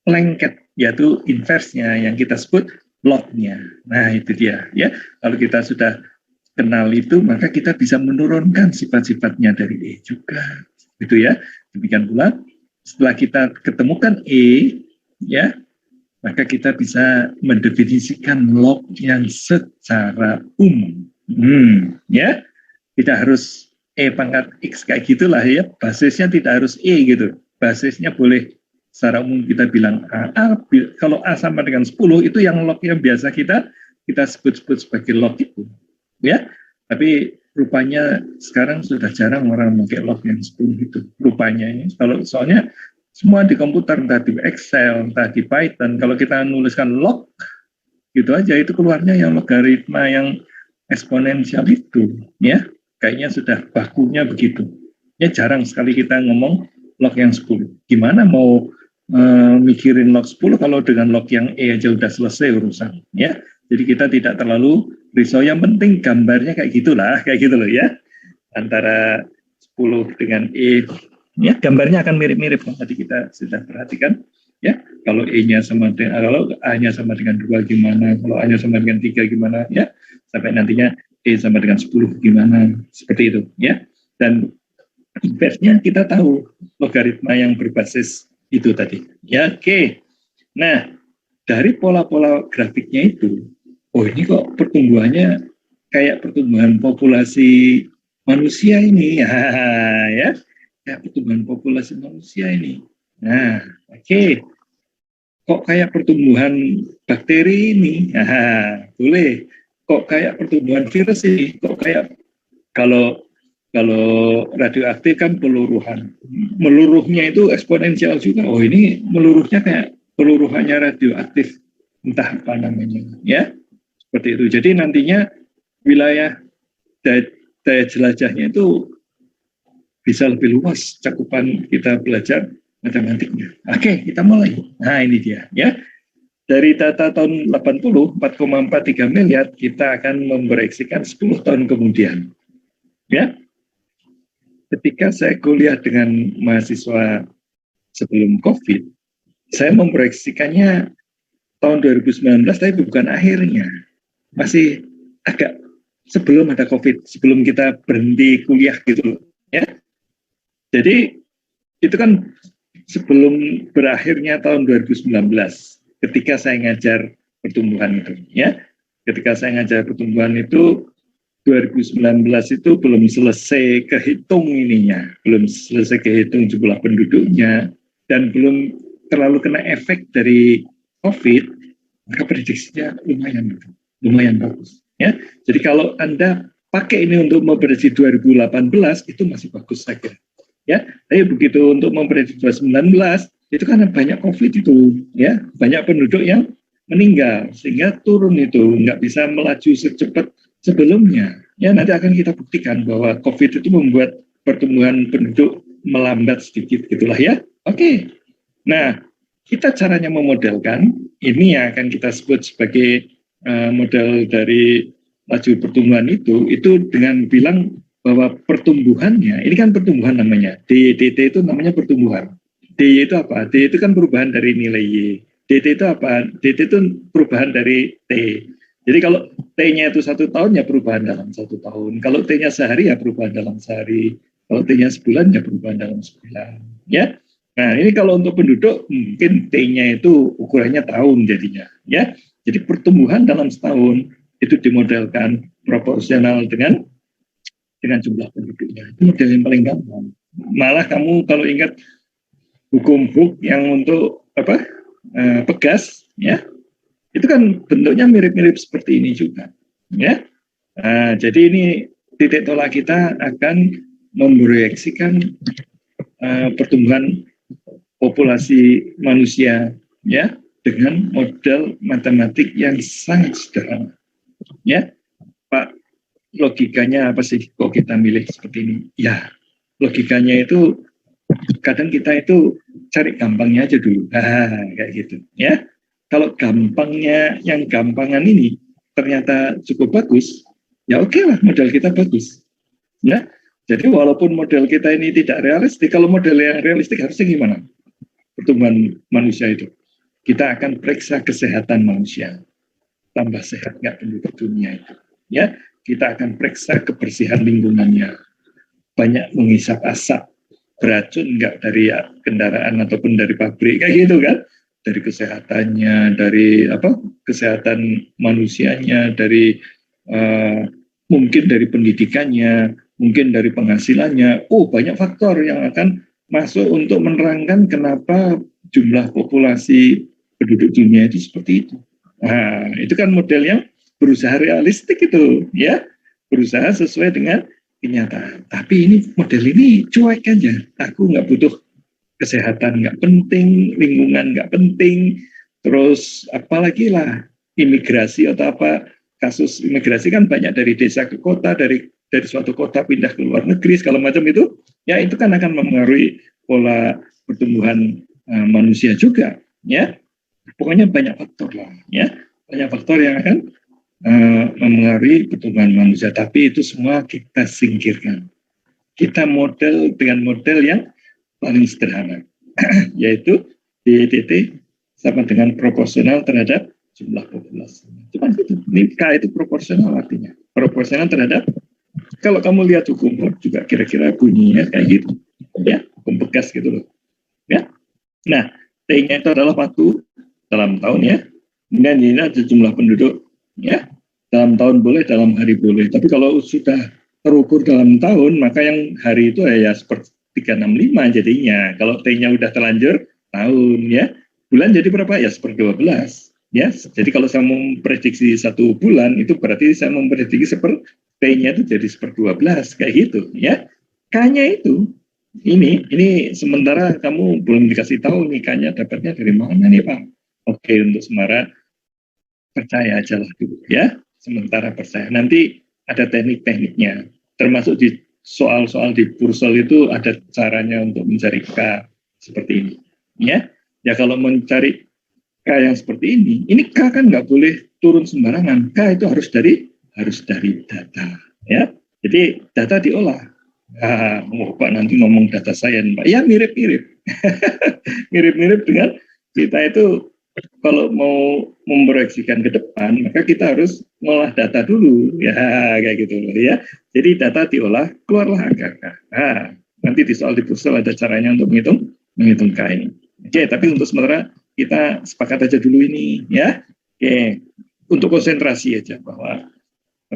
lengket, yaitu inversnya yang kita sebut lognya. Nah, itu dia, ya. Kalau kita sudah kenal itu, maka kita bisa menurunkan sifat-sifatnya dari E juga, gitu ya. Demikian pula setelah kita ketemukan E, ya, maka kita bisa mendefinisikan log yang secara umum. Ya, tidak harus E pangkat X kayak gitulah ya. Basisnya tidak harus E gitu. Basisnya boleh secara umum kita bilang A. Kalau A sama dengan 10 itu yang log yang biasa kita sebut-sebut sebagai log itu. Ya, tapi rupanya sekarang sudah jarang orang pakai log yang 10 itu. Rupanya ini kalau soalnya semua di komputer, entah di Excel, entah di Python, kalau kita nuliskan log gitu aja itu keluarnya yang logaritma yang eksponensial itu, ya. Kayaknya sudah bakunya begitu. Ya jarang sekali kita ngomong log yang 10. Gimana mau mikirin log 10 kalau dengan log yang E aja udah selesai urusan, ya. Jadi kita tidak terlalu risau, yang penting gambarnya kayak gitulah, kayak gitu loh ya. Antara 10 dengan E, ya gambarnya akan mirip-mirip. Tadi kita sudah perhatikan Ya, kalau E-nya sama dengan, kalau A-nya sama dengan 2 gimana, kalau A-nya sama dengan 3 gimana, ya, sampai nantinya E sama dengan 10 gimana, seperti itu, ya. Dan inverse-nya kita tahu logaritma yang berbasis itu tadi. Ya, oke. Nah, dari pola-pola grafiknya itu, oh ini kok pertumbuhannya kayak pertumbuhan populasi manusia ini, ya, kayak pertumbuhan populasi manusia ini. Nah, oke. Kok kayak pertumbuhan bakteri ini? Boleh. Kok kayak pertumbuhan virus ini? Kok kayak kalau kalau radioaktif kan peluruhan. Meluruhnya itu eksponensial juga. Oh, ini meluruhnya kayak peluruhannya radioaktif. Entah apa namanya. Ya, seperti itu. Jadi nantinya wilayah daya, daya jelajahnya itu bisa lebih luas cakupan kita belajar matematiknya. Oke, kita mulai. Nah, ini dia. Ya. Dari data tahun 80, 4,43 miliar, kita akan memproyeksikan 10 tahun kemudian. Ya, ketika saya kuliah dengan mahasiswa sebelum COVID, saya memproyeksikannya tahun 2019, tapi bukan akhirnya. Masih agak sebelum ada COVID, sebelum kita berhenti kuliah gitu. Ya, jadi itu kan sebelum berakhirnya tahun 2019, ketika saya ngajar pertumbuhan itu, ya. Ketika saya ngajar pertumbuhan itu 2019 itu belum selesai kehitung ininya, belum selesai kehitung jumlah penduduknya, dan belum terlalu kena efek dari COVID, maka prediksinya lumayan bagus. Ya, jadi kalau Anda pakai ini untuk memprediksi 2018 itu masih bagus saja. Ya, tapi begitu untuk memprediksi 2019 itu kan banyak COVID itu, ya, banyak penduduk yang meninggal sehingga turun itu, nggak bisa melaju secepat sebelumnya. Ya, nanti akan kita buktikan bahwa COVID itu membuat pertumbuhan penduduk melambat sedikit, gitulah ya. Oke. Nah, kita caranya memodelkan ini yang akan kita sebut sebagai model dari laju pertumbuhan itu dengan bilang bahwa pertumbuhannya, ini kan pertumbuhan namanya, DT itu namanya pertumbuhan. D itu apa? D itu kan perubahan dari nilai Y. DT itu apa? DT itu perubahan dari T. Jadi kalau T-nya itu 1 tahun ya perubahan dalam 1 tahun. Kalau T-nya sehari ya perubahan dalam sehari. Kalau T-nya sebulan ya perubahan dalam sebulan. Ya. Nah ini kalau untuk penduduk mungkin T-nya itu ukurannya tahun jadinya. Ya. Jadi pertumbuhan dalam setahun itu dimodelkan proporsional dengan jumlah penduduknya. Itu model yang paling gampang. Malah kamu kalau ingat hukum Hooke yang untuk apa pegas, ya itu kan bentuknya mirip-mirip seperti ini juga, ya. Nah, jadi ini titik tolak kita akan memproyeksikan pertumbuhan populasi manusia, ya, dengan model matematik yang sangat sederhana, ya. Pak, logikanya apa sih kok kita milih seperti ini? Ya, logikanya itu kadang kita itu cari gampangnya aja dulu, kayak gitu, ya. Kalau gampangnya, yang gampangan ini ternyata cukup bagus, ya oke lah model kita bagus, ya. Jadi walaupun model kita ini tidak realistik, kalau model yang realistik harusnya gimana? Pertumbuhan manusia itu, kita akan periksa kesehatan manusia, tambah sehat nggak penduduk dunia itu, ya. Kita akan periksa kebersihan lingkungannya, banyak menghisap asap, beracun nggak dari kendaraan ataupun dari pabrik, kayak gitu kan. Dari kesehatannya, dari kesehatan manusianya, dari mungkin dari pendidikannya, mungkin dari penghasilannya. Oh, banyak faktor yang akan masuk untuk menerangkan kenapa jumlah populasi penduduk dunia itu seperti itu. Nah, itu kan model yang berusaha realistik itu, ya, berusaha sesuai dengan kenyataan. Tapi ini model ini cuek aja. Aku nggak butuh kesehatan, nggak penting, lingkungan nggak penting, terus apalagi lah imigrasi atau apa, kasus imigrasi kan banyak dari desa ke kota, dari suatu kota pindah ke luar negeri segala macam itu, ya itu kan akan mempengaruhi pola pertumbuhan manusia juga, ya. Pokoknya banyak faktor lah, ya, banyak faktor yang akan mempengaruhi pertumbuhan manusia. Tapi itu semua kita singkirkan. Kita model dengan model yang paling sederhana, yaitu DEDT sama dengan proporsional terhadap jumlah populasi. Cuma itu, ini K itu proporsional artinya. Proporsional terhadap, kalau kamu lihat hukum juga kira-kira bunyinya kayak gitu. Ya, hukum bekas gitu loh. Ya. Nah, T-nya itu adalah waktu dalam tahun ya. Kemudian ini ada jumlah penduduk ya. Dalam tahun boleh, dalam hari boleh. Tapi kalau sudah terukur dalam tahun, maka yang hari itu ya seperti 365 jadinya. Kalau T-nya udah terlanjur tahun ya. Bulan jadi berapa? Ya seper 12. Ya, jadi kalau saya memprediksi 1 bulan, itu berarti saya memprediksi T-nya itu jadi seper 12, kayak gitu. Ya, K-nya itu, ini sementara kamu belum dikasih tahu nih K-nya dapatnya dari mana nih Pak? Oke, untuk sementara percaya aja lah dulu ya. Sementara percaya. Nanti ada teknik-tekniknya. Termasuk di soal-soal di Pursel itu ada caranya untuk mencari K seperti ini. Ya. Ya kalau mencari K yang seperti ini K kan nggak boleh turun sembarangan. K itu harus dari data, ya. Jadi data diolah. Pak nanti ngomong data science, Pak. Ya mirip-mirip, mirip-mirip dengan kita itu kalau mau memproyeksikan ke depan, maka kita harus ngolah data dulu, ya kayak gitu, ya. Jadi data diolah, keluarlah angka K. Nanti di soal di Pursel ada caranya untuk menghitung K ini. Oke, tapi untuk sementara kita sepakat aja dulu ini ya. Oke, untuk konsentrasi aja bahwa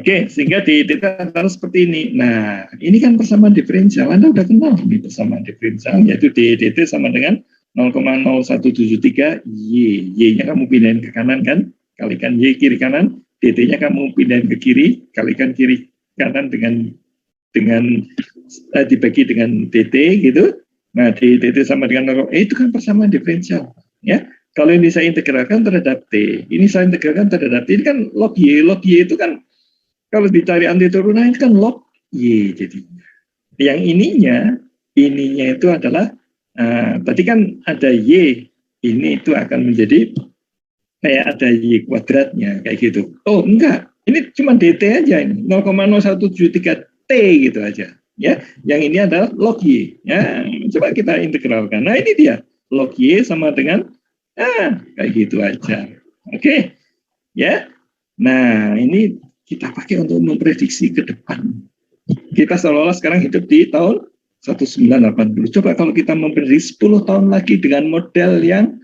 sehingga di data seperti ini. Nah, ini kan persamaan diferensial. Anda udah kenal nih persamaan diferensial, yaitu DEDT sama dengan 0,0173 Y. Y-nya kamu pindahin ke kanan kan, kalikan Y kiri kanan. DT-nya kamu pindahin ke kiri, kalikan kiri kanan dengan dibagi dengan DT gitu. Nah, DT sama dengan 0, itu kan persamaan diferensial, ya. Kalau ini saya integralkan terhadap T, ini saya integralkan terhadap T, ini kan log Y itu kan, kalau dicari antiturunan, ini kan log Y jadinya. Yang ininya itu adalah, tadi kan ada Y, ini itu akan menjadi, kayak ada Y kuadratnya, kayak gitu. Oh, enggak, ini cuma DT aja, ini 0,0173 T gitu aja. Ya, yang ini adalah log Y. Ya, coba kita integralkan. Nah, ini dia log Y sama dengan kayak gitu aja. Oke. Ya. Nah, ini kita pakai untuk memprediksi ke depan. Kita seolah-olah sekarang hidup di tahun 1980. Coba kalau kita memprediksi 10 tahun lagi dengan model yang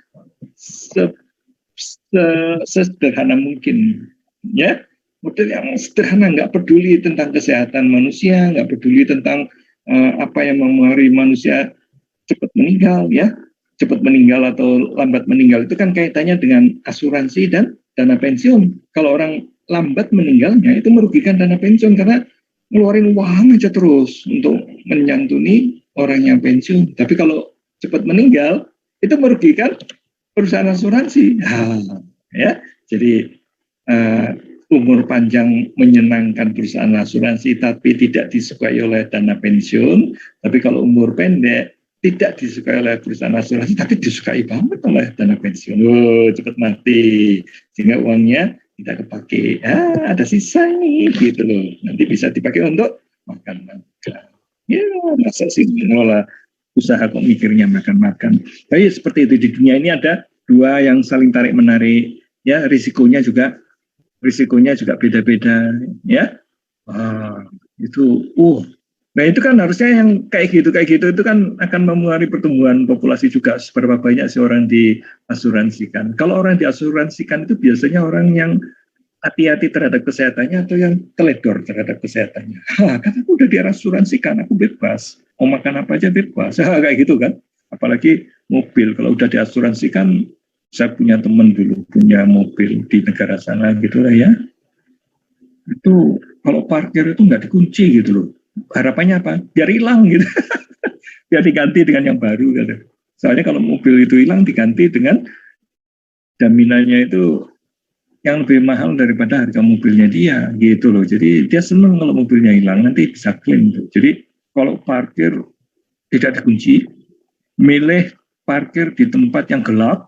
sesederhana mungkin. Ya. Model yang sederhana, nggak peduli tentang kesehatan manusia, nggak peduli tentang apa yang mempengaruhi manusia cepat meninggal, ya. Cepat meninggal atau lambat meninggal itu kan kaitannya dengan asuransi dan dana pensiun. Kalau orang lambat meninggalnya itu merugikan dana pensiun karena ngeluarin uang aja terus untuk menyantuni orang yang pensiun. Tapi kalau cepat meninggal itu merugikan perusahaan asuransi. Ya, jadi umur panjang menyenangkan perusahaan asuransi tapi tidak disukai oleh dana pensiun. Tapi kalau umur pendek tidak disukai oleh perusahaan asuransi tapi disukai banget oleh dana pensiun. Cepat mati sehingga uangnya tidak kepake. Ada sisa nih gitu loh. Nanti bisa dipakai untuk makan. Ya, masa sih mengelola usaha kok mikirnya makan. Tapi seperti itu di dunia ini ada dua yang saling tarik menarik. Ya, risikonya juga beda-beda, ya. Nah itu kan harusnya yang kayak gitu itu kan akan mempengaruhi pertumbuhan populasi juga, seberapa banyak sih orang diasuransikan. Kalau orang diasuransikan itu biasanya orang yang hati-hati terhadap kesehatannya atau yang teledor terhadap kesehatannya. Karena aku udah diasuransikan, aku bebas, mau makan apa aja bebas, kayak gitu kan. Apalagi mobil, kalau udah diasuransikan. Saya punya teman dulu punya mobil di negara sana gitu lah ya. Itu kalau parkir itu nggak dikunci gitu loh. Harapannya apa? Biar hilang gitu. Biar diganti dengan yang baru gitu. Soalnya kalau mobil itu hilang diganti dengan jaminannya itu yang lebih mahal daripada harga mobilnya dia gitu loh. Jadi dia senang kalau mobilnya hilang nanti bisa klaim tuh. Jadi kalau parkir tidak dikunci, milih parkir di tempat yang gelap,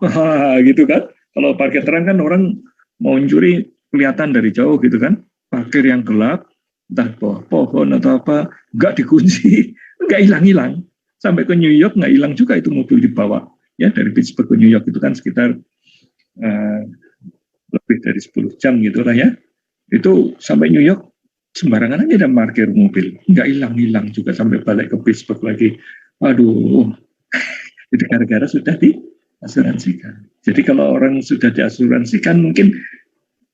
gitu kan. Kalau parkir terang kan orang mau mencuri kelihatan dari jauh gitu kan. Parkir yang gelap, entah pohon atau apa, nggak dikunci, nggak hilang-hilang. Sampai ke New York nggak hilang juga itu mobil dibawa. ya, dari Pittsburgh ke New York itu kan sekitar lebih dari 10 jam gitu lah ya. Itu sampai New York sembarangan aja ada parkir mobil, nggak hilang-hilang juga sampai balik ke Pittsburgh lagi. Aduh, itu gara-gara sudah diasuransikan. Jadi kalau orang sudah diasuransikan mungkin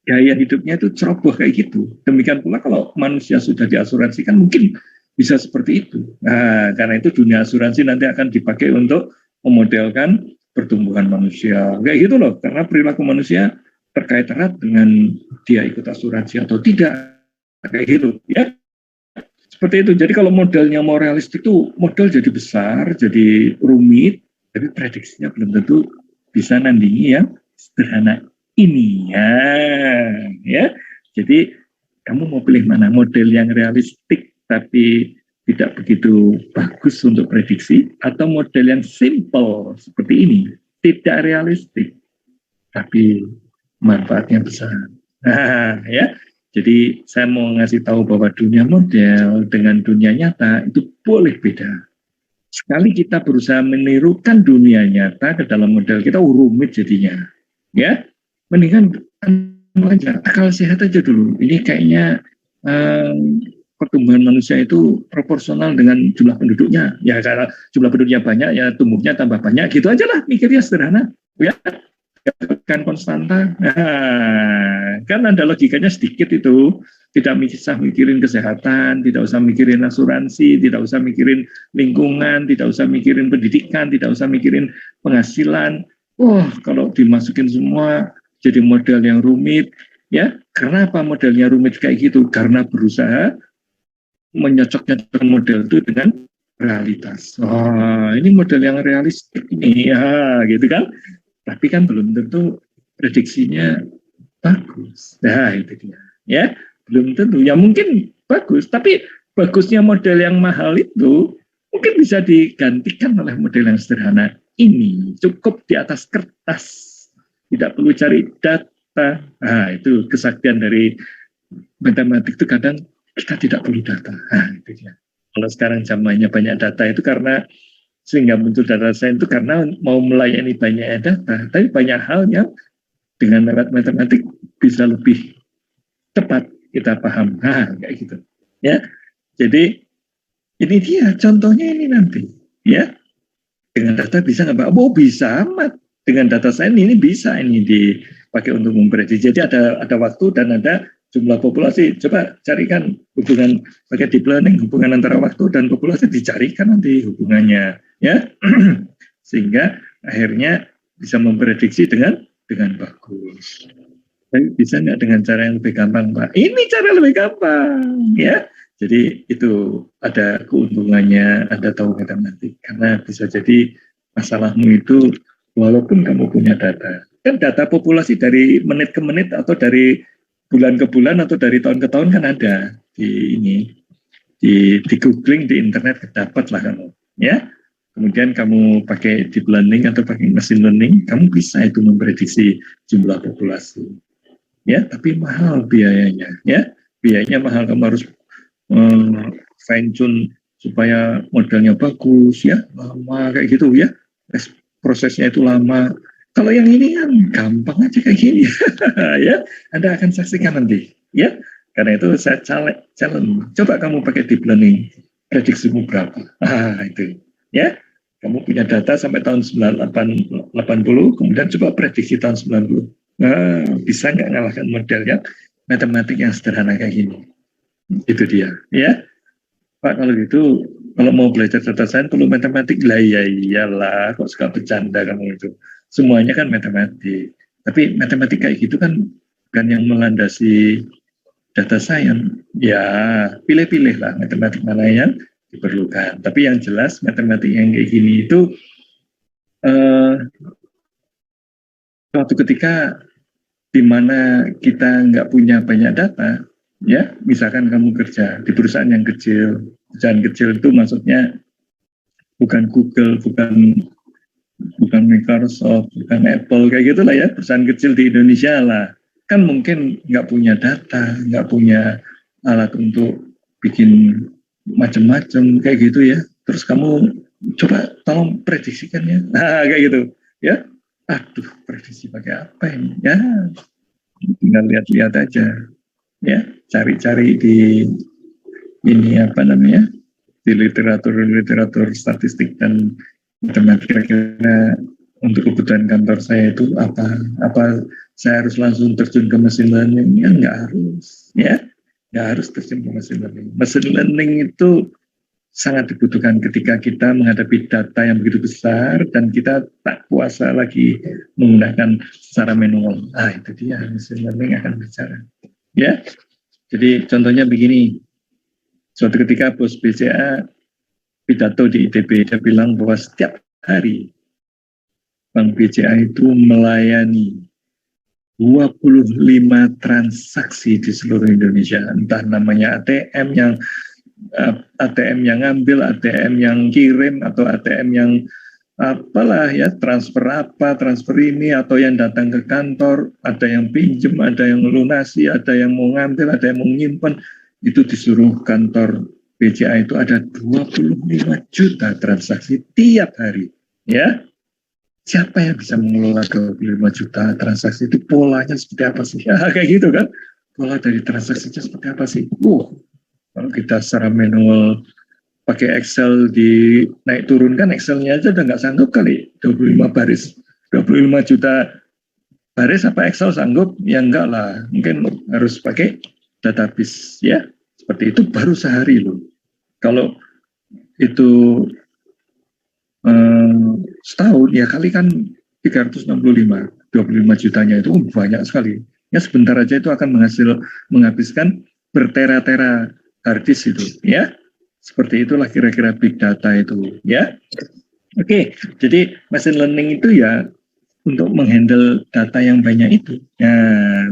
gaya hidupnya itu ceroboh kayak gitu. Demikian pula kalau manusia sudah diasuransikan mungkin bisa seperti itu. Nah, karena itu dunia asuransi nanti akan dipakai untuk memodelkan pertumbuhan manusia. Kayak gitu loh, karena perilaku manusia terkait erat dengan dia ikut asuransi atau tidak. Kayak gitu, ya. Seperti itu. Jadi kalau modelnya mau realistik itu model jadi besar, jadi rumit, tapi prediksinya belum tentu bisa nandingi yang sederhana ini ya. Jadi kamu mau pilih mana, model yang realistik tapi tidak begitu bagus untuk prediksi, atau model yang simple seperti ini, tidak realistik tapi manfaatnya besar. Nah, ya. Jadi saya mau ngasih tahu bahwa dunia model dengan dunia nyata itu boleh beda. Sekali kita berusaha menirukan dunia nyata ke dalam model kita, rumit jadinya. Ya, mendingan aja akal sehat aja dulu. Ini kayaknya pertumbuhan manusia itu proporsional dengan jumlah penduduknya. Ya, karena jumlah penduduknya banyak, ya tumbuhnya tambah banyak. Gitu aja lah, mikirnya sederhana. Ya, kan konstanta. Nah, kan ada logikanya sedikit itu. Tidak usah mikirin kesehatan, tidak usah mikirin asuransi, tidak usah mikirin lingkungan, tidak usah mikirin pendidikan, tidak usah mikirin penghasilan. Wah, kalau dimasukin semua jadi model yang rumit, ya. Kenapa modelnya rumit kayak gitu? Karena berusaha menyocok-nyocok model itu dengan realitas. Oh, ini model yang realistik ini, ya, gitu kan? Tapi kan belum tentu prediksinya bagus. Nah, itu dia. Ya, belum tentu. Ya mungkin bagus, tapi bagusnya model yang mahal itu mungkin bisa digantikan oleh model yang sederhana ini. Cukup di atas kertas. Tidak perlu cari data. Nah, itu kesaktian dari matematik itu kadang kita tidak perlu data. Nah, itu dia. Kalau sekarang zamannya banyak data itu karena sehingga muncul data science itu karena mau melayani banyak data, tapi banyak hal yang dengan lewat matematik bisa lebih cepat kita paham. Nah, kayak gitu. Ya, jadi ini dia contohnya ini nanti. Ya, dengan data bisa nggak Pak? Oh, bisa amat. Dengan data science ini bisa ini dipakai untuk memprediksi. Jadi ada waktu dan ada jumlah populasi. Coba carikan hubungan pakai deep learning, hubungan antara waktu dan populasi dicarikan nanti hubungannya, ya. Sehingga akhirnya bisa memprediksi dengan bagus. Tapi bisa nggak dengan cara yang lebih gampang, Pak? Ini cara lebih gampang, ya. Jadi itu ada keuntungannya, Anda tahu matematik. Karena bisa jadi masalahmu itu walaupun kamu punya data. Kan data populasi dari menit ke menit atau dari bulan ke bulan atau dari tahun ke tahun kan ada di ini, di googling di internet dapat lah kamu, ya. Kemudian kamu pakai deep learning atau pakai machine learning, kamu bisa itu memprediksi jumlah populasi, ya. Tapi mahal biayanya, ya. Biayanya mahal, kamu harus fine tune supaya modelnya bagus, ya. Lama kayak gitu, ya. Prosesnya itu lama. Kalau yang ini kan gampang aja kayak gini, ya. Anda akan saksikan nanti, ya. Karena itu saya challenge. Coba kamu pakai deep learning, prediksimu berapa? Itu, ya. Kamu punya data sampai tahun 1980, kemudian coba prediksi tahun 90. Nah, bisa nggak ngalahkan model yang matematik yang sederhana kayak gini? Itu dia, ya. Pak, kalau gitu, kalau mau belajar data science perlu matematik lah, ya iyalah, kok suka bercanda kamu itu. Semuanya kan matematik. Tapi matematik kayak gitu kan bukan yang melandasi data science. Ya, pilih-pilih lah matematik mana yang diperlukan. Tapi yang jelas matematik yang kayak gini itu suatu ketika di mana kita nggak punya banyak data, ya, misalkan kamu kerja di perusahaan yang kecil, perusahaan kecil itu maksudnya bukan Google, bukan Microsoft, bukan Apple, kayak gitulah ya, perusahaan kecil di Indonesia lah. Kan mungkin nggak punya data, nggak punya alat untuk bikin macam-macam kayak gitu ya. Terus kamu Coba tolong prediksikannya. Nah, kayak gitu. Ya, aduh, prediksi pakai apa ini? Ya, tinggal lihat-lihat aja. Ya, cari-cari di ini apa namanya, di literatur statistik dan matematika, kira-kira untuk kebutuhan kantor saya itu apa saya harus langsung terjun ke machine learning? Ya nggak harus, ya nggak harus terjun ke machine learning. Machine learning itu sangat dibutuhkan ketika kita menghadapi data yang begitu besar dan kita tak kuasa lagi menggunakan secara manual. Itu dia machine learning akan bicara. Ya, jadi contohnya begini. Suatu ketika bos BCA pidato di ITB, dia bilang bahwa setiap hari Bank BCA itu melayani 25 transaksi di seluruh Indonesia, entah namanya ATM yang ngambil, ATM yang kirim, atau ATM yang apalah ya, transfer apa, transfer ini, atau yang datang ke kantor, ada yang pinjem, ada yang lunasi, ada yang mau ngambil, ada yang mau nyimpen. Itu di seluruh kantor BCA itu ada 25 juta transaksi tiap hari, ya. Siapa yang bisa mengelola 25 juta transaksi itu? Polanya seperti apa sih? Ya, kayak gitu kan. Pola dari transaksinya seperti apa sih? Kalau kita secara manual pakai Excel di naik turunkan, Excelnya aja udah nggak sanggup kali 25 baris. 25 juta baris apa Excel sanggup? Ya enggak lah. Mungkin harus pakai database, ya. Seperti itu baru sehari loh. Kalau itu setahun ya kali kan 365, 25 jutanya itu banyak sekali. Ya sebentar aja itu akan menghabiskan bertera-tera harddisk itu, ya. Seperti itulah kira-kira big data itu, ya. Oke, jadi machine learning itu ya untuk menghandle data yang banyak itu. Ya,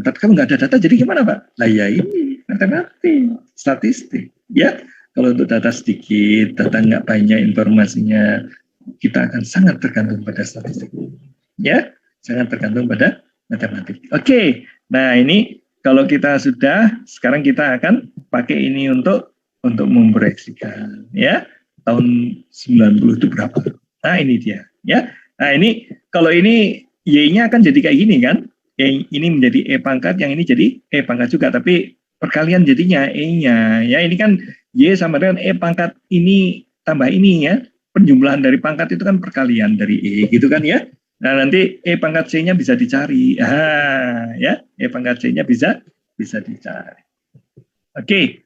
tapi kalau nggak ada data jadi gimana Pak? Lah ya ini matematik, statistik, ya. Kalau untuk data sedikit, data nggak banyak informasinya, kita akan sangat tergantung pada statistik, ya, sangat tergantung pada matematik. Oke, nah ini kalau kita sudah, sekarang kita akan pakai ini untuk memproyeksikan, ya, tahun 90 itu berapa? Nah ini dia, ya. Nah ini kalau ini y-nya akan jadi kayak gini kan? Ini menjadi e pangkat, yang ini jadi e pangkat juga, tapi perkalian jadinya e-nya, ya. Ini kan y sama dengan e pangkat ini tambah ini, ya. Penjumlahan dari pangkat itu kan perkalian dari e, gitu kan, ya. Nah nanti e pangkat c-nya bisa dicari, ya. E pangkat c-nya bisa dicari. Oke.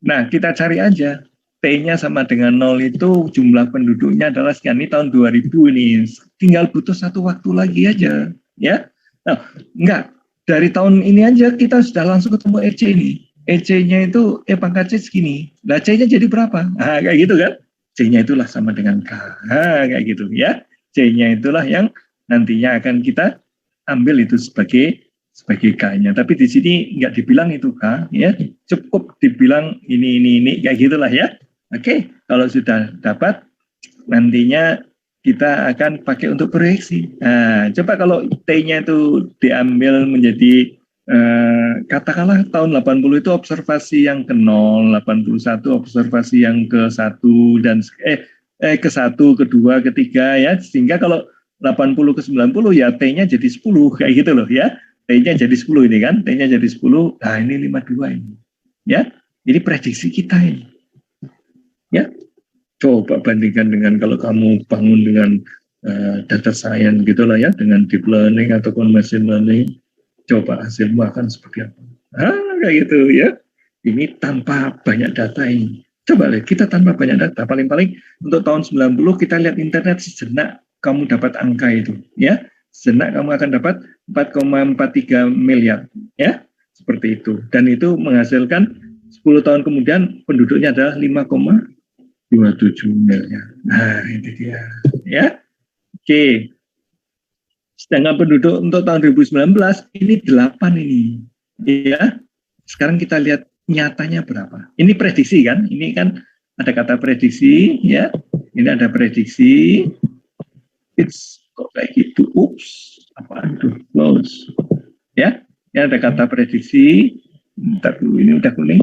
Nah kita cari aja. T-nya sama dengan 0 itu jumlah penduduknya adalah sekian. Ini tahun 2000 ini. Tinggal butuh satu waktu lagi aja, ya. Nah, enggak. Dari tahun ini aja kita sudah langsung ketemu EC ini. EC-nya itu E pangkat C segini. Nah, C-nya jadi berapa? Nah, kayak gitu kan. C-nya itulah sama dengan K. Nah, kayak gitu ya. C-nya itulah yang nantinya akan kita ambil itu sebagai K-nya. Tapi di sini nggak dibilang itu K, ya. Cukup dibilang ini kayak gitulah ya. Oke, kalau sudah dapat, nantinya kita akan pakai untuk proyeksi. Nah, coba kalau T-nya itu diambil menjadi katakanlah tahun 80 itu observasi yang ke 0, 81 observasi yang ke 1 dan ke 1, ke 2, ke 3 ya. Sehingga kalau 80 ke 90 ya T-nya jadi 10 kayak gitu loh ya. T-nya jadi 10 ini kan, T-nya jadi 10. Nah, ini 52 ini. Ya. Ini prediksi kita ini. Ya. Coba bandingkan dengan kalau kamu bangun dengan data science gitulah ya, dengan deep learning ataupun machine learning, coba hasilmu akan seperti apa. Kayak gitu ya. Ini tanpa banyak data ini. Coba lihat, kita tanpa banyak data. Paling-paling untuk tahun 90 kita lihat internet sejenak kamu dapat angka itu, ya. Sejenak kamu akan dapat 4,43 miliar, ya. Seperti itu. Dan itu menghasilkan 10 tahun kemudian penduduknya adalah 5,27 miliar. Nah, itu dia, ya. Oke. Sedangkan penduduk untuk tahun 2019 ini 8 ini, ya. Sekarang kita lihat nyatanya berapa. Ini prediksi kan? Ini kan ada kata prediksi, ya. Ini ada prediksi. It's kok kayak gitu. Ups, apa itu? Close. Ya. Ini ada kata prediksi. Ntar dulu, ini udah kuning.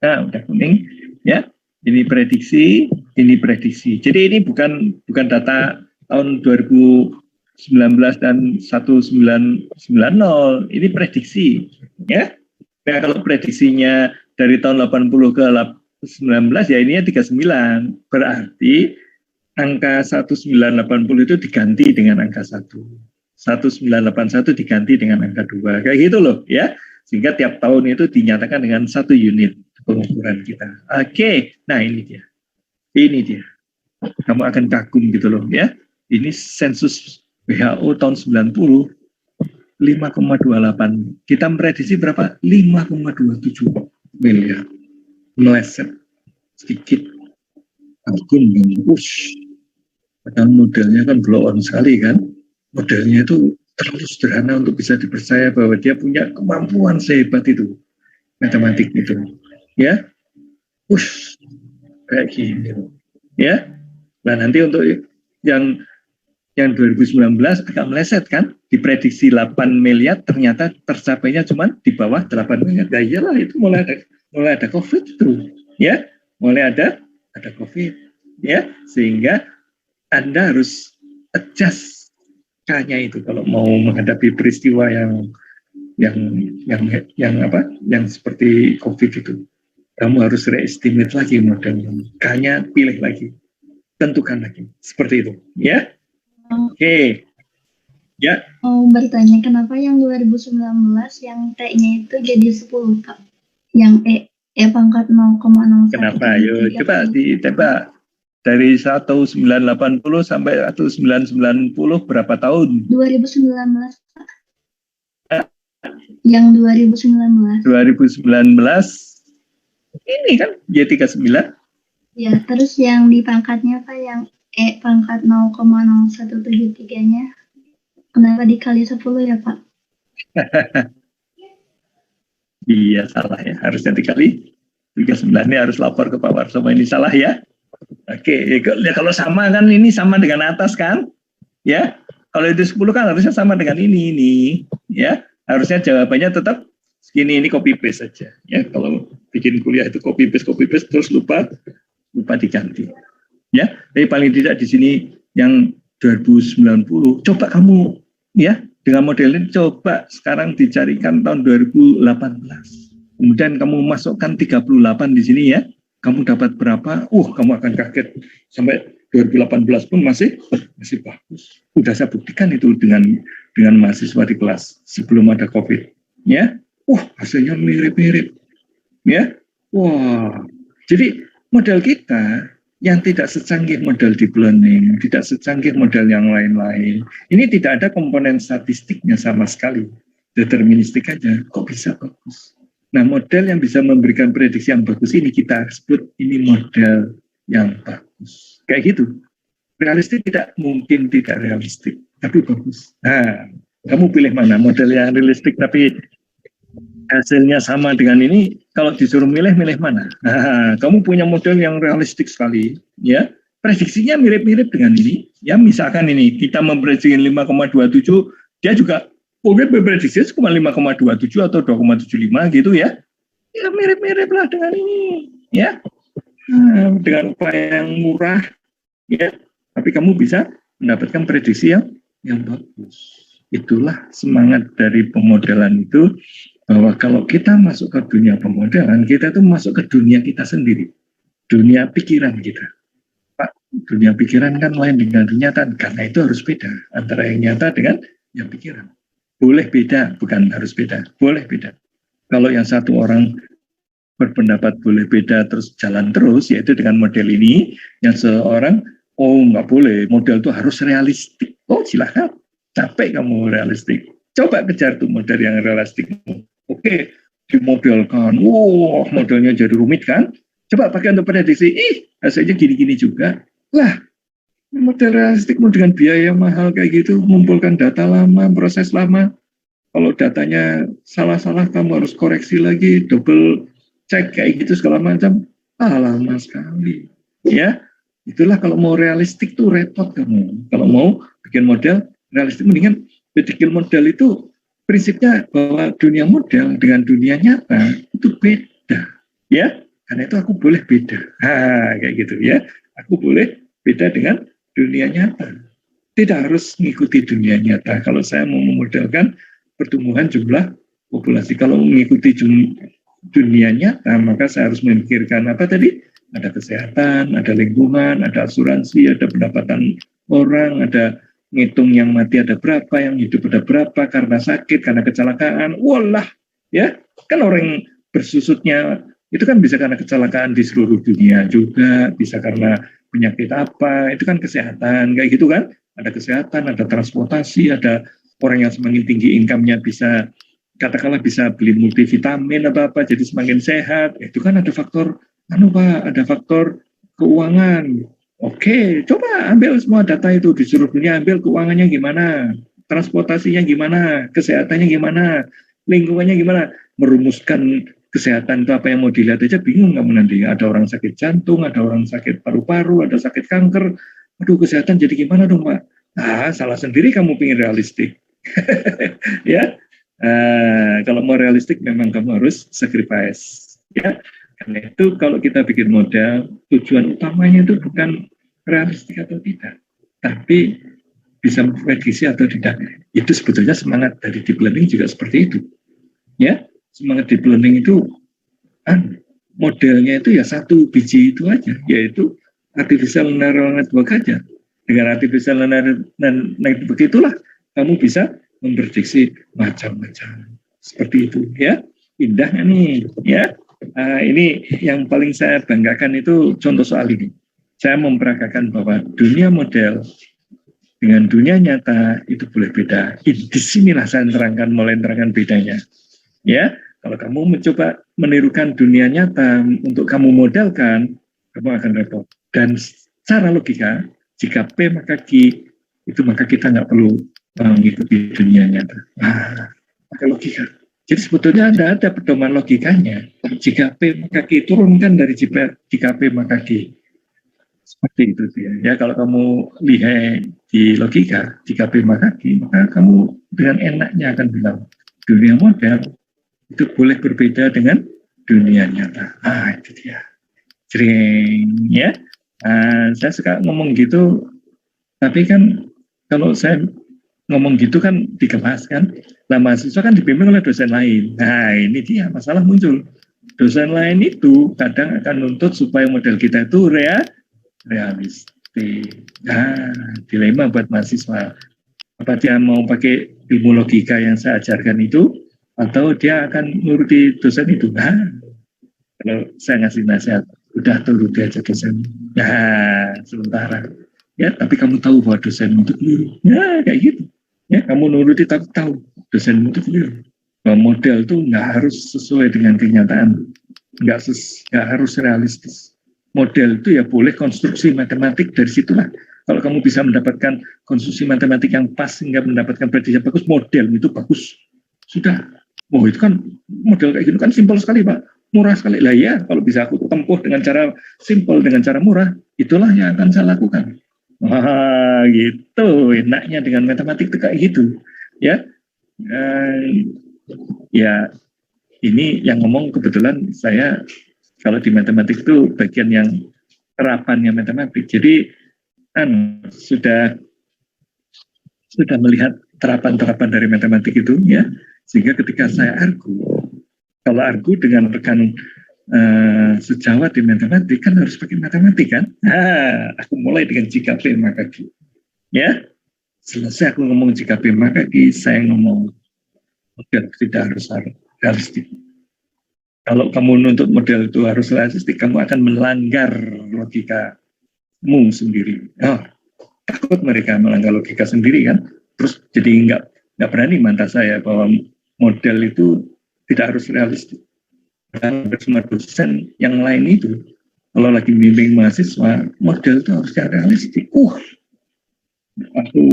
Nah, udah kuning, ya. Ini prediksi, ini prediksi. Jadi ini bukan data tahun 2019 dan 1990, ini prediksi, ya. Nah, kalau prediksinya dari tahun 80 ke 19 ya ini 39. Berarti angka 1980 itu diganti dengan angka 1. 1981 diganti dengan angka 2. Kayak gitu loh, ya. Sehingga tiap tahun itu dinyatakan dengan 1 unit pengukuran kita. Oke, nah ini dia. Ini dia. Kamu akan kagum gitu loh, ya. Ini sensus WHO tahun 90, 5,28. Kita memprediksi berapa? 5,27 miliar. Meleset sedikit. Kagum. Padahal modelnya kan blow on sekali kan. Modelnya itu terlalu sederhana untuk bisa dipercaya bahwa dia punya kemampuan sehebat itu. Matematik itu. Ya, kayak gini, ya. Nah nanti untuk yang 2019 agak meleset kan, diprediksi 8 miliar, ternyata tercapainya cuma di bawah 8 miliar. Nah iyalah itu mulai ada COVID itu, ya, mulai ada COVID, ya, sehingga Anda harus adjust K-nya itu kalau mau menghadapi peristiwa yang seperti COVID itu. Kamu harus re-estimate lagi modelnya. K-nya pilih lagi. Tentukan lagi. Seperti itu. Ya? Oke. Ya. Mau bertanya, kenapa yang 2019 yang T-nya itu jadi 10, Kak? Yang E pangkat 0,01. Kenapa? Ayo, coba ditebak. Dari 1980 sampai 1990 berapa tahun? 2019, Pak. Yang 2019. 2019 ini kan Y39. Ya, terus yang di pangkatnya Pak, yang E pangkat 0,0173-nya, kenapa dikali 10 ya Pak? Iya, salah ya. Harusnya dikali 39. Ini harus lapor ke Pak Warsono. Ini salah ya. Oke, ya kalau sama kan ini sama dengan atas kan? Ya. Kalau itu 10 kan harusnya sama dengan ini. Ya. Harusnya jawabannya tetap segini, ini copy paste saja. Ya, kalau bikin kuliah itu copy paste terus lupa diganti. Ya, tapi paling tidak di sini yang 2090 coba kamu ya dengan model ini coba sekarang dicarikan tahun 2018. Kemudian kamu masukkan 38 di sini ya. Kamu dapat berapa? Kamu akan kaget sampai 2018 pun masih bagus. Udah saya buktikan itu dengan mahasiswa di kelas sebelum ada COVID. Ya, hasilnya mirip-mirip. Ya, jadi model kita yang tidak secanggih model deep learning, tidak secanggih model yang lain-lain. Ini tidak ada komponen statistiknya sama sekali. Deterministik aja, kok bisa bagus. Nah, model yang bisa memberikan prediksi yang bagus ini kita sebut ini model yang bagus. Kayak gitu. Realistik tidak mungkin tidak realistik, tapi bagus. Nah, kamu pilih mana? Model yang realistik tapi hasilnya sama dengan ini, kalau disuruh milih mana? Nah, kamu punya model yang realistik sekali, ya. Prediksinya mirip-mirip dengan ini. Ya, misalkan ini, kita memprediksi 5,27, dia juga mungkin memprediksi cuma 5,27 atau 2,75 gitu ya. Ya, mirip-mirip lah dengan ini, ya. Nah, dengan upaya yang murah, ya. Tapi kamu bisa mendapatkan prediksi yang bagus. Itulah semangat dari pemodelan itu, bahwa kalau kita masuk ke dunia pemodelan, kita tuh masuk ke dunia kita sendiri, dunia pikiran kita. Pak, dunia pikiran kan lain dengan kenyataan, karena itu harus beda antara yang nyata dengan yang pikiran. Boleh beda, bukan harus beda, boleh beda. Kalau yang satu orang berpendapat boleh beda terus jalan terus, yaitu dengan model ini, yang seorang, nggak boleh, model itu harus realistik. Silakan, capek kamu realistik. Coba kejar tuh model yang realistik. Oke, dimodelkan. Modelnya jadi rumit kan? Coba pakai untuk prediksi. Hasilnya gini-gini juga. Lah, model realistik dengan biaya mahal kayak gitu, mengumpulkan data lama, proses lama. Kalau datanya salah-salah, kamu harus koreksi lagi, double check kayak gitu segala macam. Lama sekali. Ya, itulah kalau mau realistik tuh repot kamu. Kalau mau bikin model realistik, mendingan bikin model itu prinsipnya bahwa dunia model dengan dunia nyata itu beda, ya. Karena itu aku boleh beda. Kayak gitu ya. Aku boleh beda dengan dunia nyata. Tidak harus mengikuti dunia nyata. Kalau saya mau memodelkan pertumbuhan jumlah populasi, kalau mengikuti dunia nyata, maka saya harus memikirkan apa tadi? Ada kesehatan, ada lingkungan, ada asuransi, ada pendapatan orang, ada ngitung yang mati ada berapa, yang hidup ada berapa, karena sakit, karena kecelakaan. Walah, ya kan orang bersusutnya itu kan bisa karena kecelakaan di seluruh dunia juga, bisa karena penyakit apa, itu kan kesehatan, kayak gitu kan. Ada kesehatan, ada transportasi, ada orang yang semakin tinggi income-nya bisa, katakanlah bisa beli multivitamin apa-apa, jadi semakin sehat. Itu kan ada faktor, Pak, ada faktor keuangan. Oke, coba ambil semua data itu di seluruh dunia, ambil keuangannya gimana, transportasinya gimana, kesehatannya gimana, lingkungannya gimana, merumuskan kesehatan itu apa yang mau dilihat aja bingung kamu nanti. Ada orang sakit jantung, ada orang sakit paru-paru, ada sakit kanker. Aduh, kesehatan jadi gimana dong, Pak? Salah sendiri kamu pengen realistik. Ya, kalau mau realistik memang kamu harus sacrifice. Ya, karena itu kalau kita bikin model, tujuan utamanya itu bukan realistik atau tidak, tapi bisa memprediksi atau tidak. Itu sebetulnya semangat dari deep learning juga seperti itu. Ya, semangat deep learning itu modelnya itu ya satu biji itu aja, yaitu artificial neural network aja. Dengan artificial neural network itulah kamu bisa memprediksi macam-macam seperti itu ya. Indah nih ya. Ini yang paling saya banggakan itu contoh soal ini. Saya memperagakan bahwa dunia model dengan dunia nyata itu boleh beda. Di sinilah saya mulai terangkan bedanya. Ya, kalau kamu mencoba menirukan dunia nyata untuk kamu modelkan, kamu akan repot. Dan secara logika, jika P maka Q, itu maka kita nggak perlu mengikuti dunia nyata. Pakai logika. Jadi sebetulnya ada pedoman logikanya. Jika P maka Q, turunkan dari jika P maka Q. Seperti itu ya. Ya, kalau kamu lihat di logika, jika P maka Q, maka kamu dengan enaknya akan bilang dunia model itu boleh berbeda dengan dunia nyata. Itu dia. Jering ya. Saya suka ngomong gitu, tapi kan kalau saya ngomong gitu kan di kelas kan, lah mahasiswa kan dibimbing oleh dosen lain. Ini dia masalah muncul. Dosen lain itu kadang akan nuntut supaya model kita itu realistik. Dilema buat mahasiswa. Apa dia mau pakai ilmu logika yang saya ajarkan itu, atau dia akan nuruti dosen itu? Kalau saya ngasih nasihat, udah turuti aja dosen. Sementara. Ya, tapi kamu tahu bahwa dosen itu keliru. Ya, kayak gitu. Ya, kamu nuruti tapi tahu dosen itu keliru. Bahwa model itu nggak harus sesuai dengan kenyataan. Nggak harus realistis. Model itu ya boleh konstruksi matematik, dari situlah. Kalau kamu bisa mendapatkan konstruksi matematik yang pas sehingga mendapatkan prediksi yang bagus, model itu bagus. Sudah. Itu kan model kayak gitu kan simpel sekali, Pak. Murah sekali. Lah ya, kalau bisa aku tempuh dengan cara simpel, dengan cara murah, itulah yang akan saya lakukan. Gitu. Enaknya dengan matematik itu kayak gitu. Ya. Ya, ini yang ngomong kebetulan saya kalau di matematik itu bagian yang terapannya matematik. Jadi sudah melihat terapan-terapan dari matematik itu ya, sehingga ketika saya kalau argu dengan rekan sejawat di matematik kan harus pakai matematik kan. Aku mulai dengan jika P maka Q. Ya, selesai aku ngomong jika P maka Q, saya ngomong model tidak harus realistik. Kalau kamu nuntut model itu harus realistik, kamu akan melanggar logikamu sendiri. Takut mereka melanggar logika sendiri kan, terus jadi nggak berani bantah saya bahwa model itu tidak harus realistik. Dan semua dosen yang lain itu, kalau lagi bimbing mahasiswa, model itu harus realistik. Aku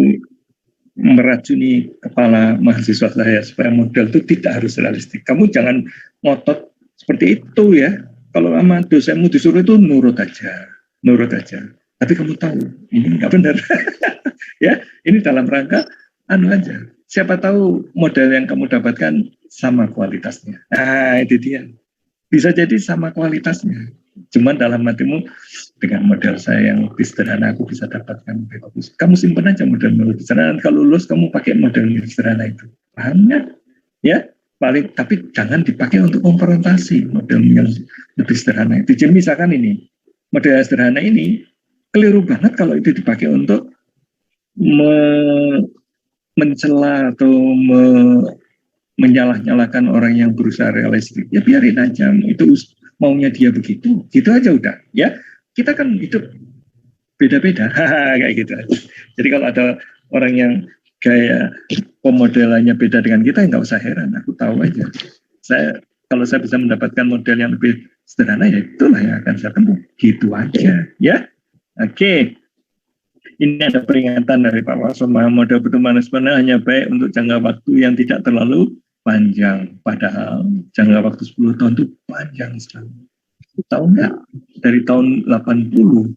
meracuni kepala mahasiswa saya supaya model itu tidak harus realistik. Kamu jangan ngotot seperti itu ya. Kalau sama dosenmu disuruh itu nurut aja. Tapi kamu tahu ini nggak benar. Ya, ini dalam rangka aja. Siapa tahu model yang kamu dapatkan sama kualitasnya. Itu dia. Bisa jadi sama kualitasnya. Cuman dalam hatimu, dengan model saya yang lebih sederhana, aku bisa dapatkan lebih bagus. Kamu simpan aja model lebih sederhana. Kalau lulus, kamu pakai model lebih sederhana itu. Paham nggak? Ya, paling, tapi jangan dipakai untuk konfrontasi model yang lebih sederhana itu. Jadi misalkan ini, model sederhana ini, keliru banget kalau itu dipakai untuk mencela atau menyalah-nyalakan orang yang berusaha realistik. Ya biarin aja, itu maunya dia begitu, gitu aja udah. Ya, kita kan hidup beda-beda, kayak gitu aja. Jadi kalau ada orang yang gaya pemodelannya beda dengan kita, nggak usah heran, aku tahu aja. Kalau saya bisa mendapatkan model yang lebih sederhana, ya itulah yang akan saya tempuh. Gitu aja, ya. Oke. Ini ada peringatan dari Pak Wason, model pertumbuhan eksponen hanya baik untuk jangka waktu yang tidak terlalu panjang. Padahal jangka waktu 10 tahun itu panjang sekali. Tahu nggak? Dari tahun 80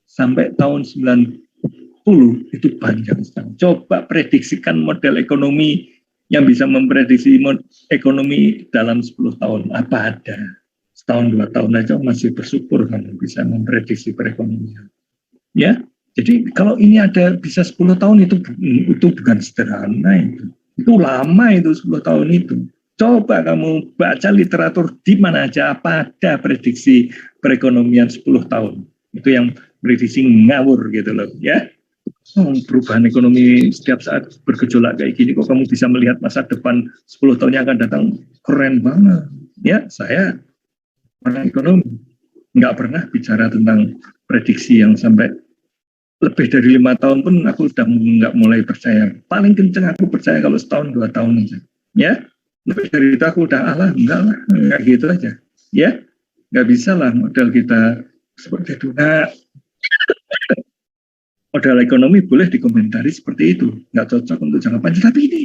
sampai tahun 90 itu panjang sekali. Coba prediksikan model ekonomi yang bisa memprediksi ekonomi dalam 10 tahun. Apa ada? Setahun 2 tahun aja masih bersyukur kamu bisa memprediksi perekonomian. Ya, jadi kalau ini ada bisa 10 tahun itu bukan sederhana itu. Itu lama itu 10 tahun itu. Coba kamu baca literatur di mana aja apa ada prediksi perekonomian 10 tahun. Itu yang prediksi ngawur gitu loh ya. Perubahan ekonomi setiap saat bergejolak kayak gini kok kamu bisa melihat masa depan 10 tahun yang akan datang, keren banget. Ya, saya orang ekonomi nggak pernah bicara tentang prediksi yang sampai lebih dari 5 tahun pun aku sudah nggak mulai percaya. Paling kenceng aku percaya kalau setahun 2 tahun aja. Ya, lebih dari itu aku udah enggak gitu aja. Ya, nggak bisa lah model kita seperti itu. Nah, model ekonomi boleh dikomentari seperti itu, nggak cocok untuk jangka panjang. Tapi ini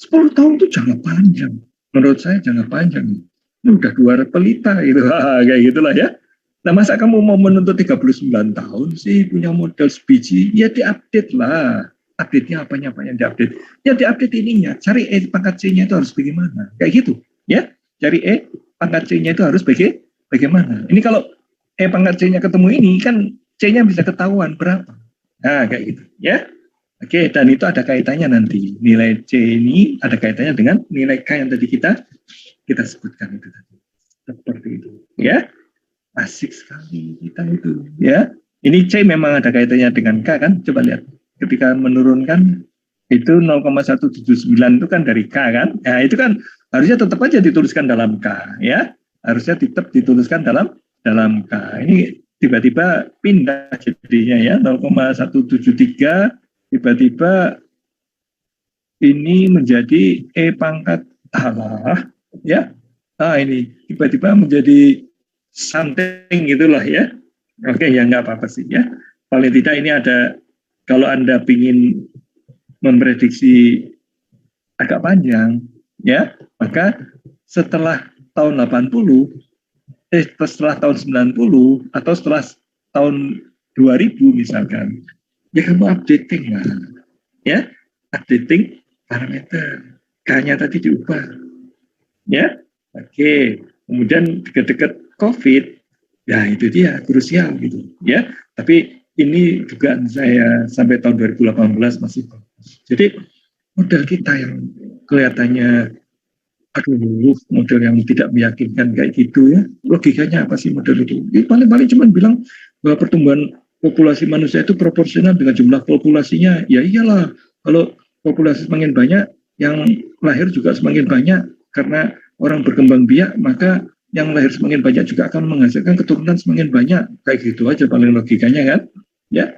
10 tahun itu jangka panjang. Menurut saya jangka panjang. Ini udah 2 pelita gitu, kayak gitulah ya. Nah, masa kamu mau menuntut 39 tahun sih punya model sebiji? Ya diupdate lah. Update-nya apanya yang diupdate? Ya diupdate ininya. Cari E pangkat C-nya itu harus bagaimana? Kayak gitu. Ya, cari E pangkat C-nya itu harus bagaimana? Ini kalau E pangkat C-nya ketemu ini, kan C-nya bisa ketahuan berapa. Nah, kayak gitu. Ya. Oke, dan itu ada kaitannya nanti. Nilai C ini ada kaitannya dengan nilai K yang tadi kita sebutkan itu tadi. Seperti itu. Ya. Asik sekali kita itu, ya. Ini C memang ada kaitannya dengan K kan? Coba lihat. Ketika menurunkan itu 0,179 itu kan dari K kan? Nah, itu kan harusnya tetap aja dituliskan dalam K, ya. Harusnya tetap dituliskan dalam K. Ini tiba-tiba pindah jadinya ya 0,173 tiba-tiba ini menjadi E pangkat Allah, ya. Ah, ini tiba-tiba menjadi something gitulah ya. Oke, ya nggak apa-apa sih ya. Paling tidak ini ada, kalau Anda ingin memprediksi agak panjang ya, maka setelah tahun 80, setelah tahun 90 atau setelah tahun 2000 misalkan, ya kamu updating lah. Ya, updating parameter. K-nya tadi diubah. Ya. Oke. Kemudian dekat-dekat COVID, ya itu dia krusial gitu ya. Tapi ini juga saya sampai tahun 2018 masih bagus. Jadi model kita yang kelihatannya model yang tidak meyakinkan kayak gitu ya. Logikanya apa sih model itu? Paling-paling cuma bilang bahwa pertumbuhan populasi manusia itu proporsional dengan jumlah populasinya. Ya iyalah, kalau populasi semakin banyak, yang lahir juga semakin banyak karena orang berkembang biak, maka yang lahir semakin banyak juga akan menghasilkan keturunan semakin banyak. Kayak gitu aja paling logikanya kan. Ya,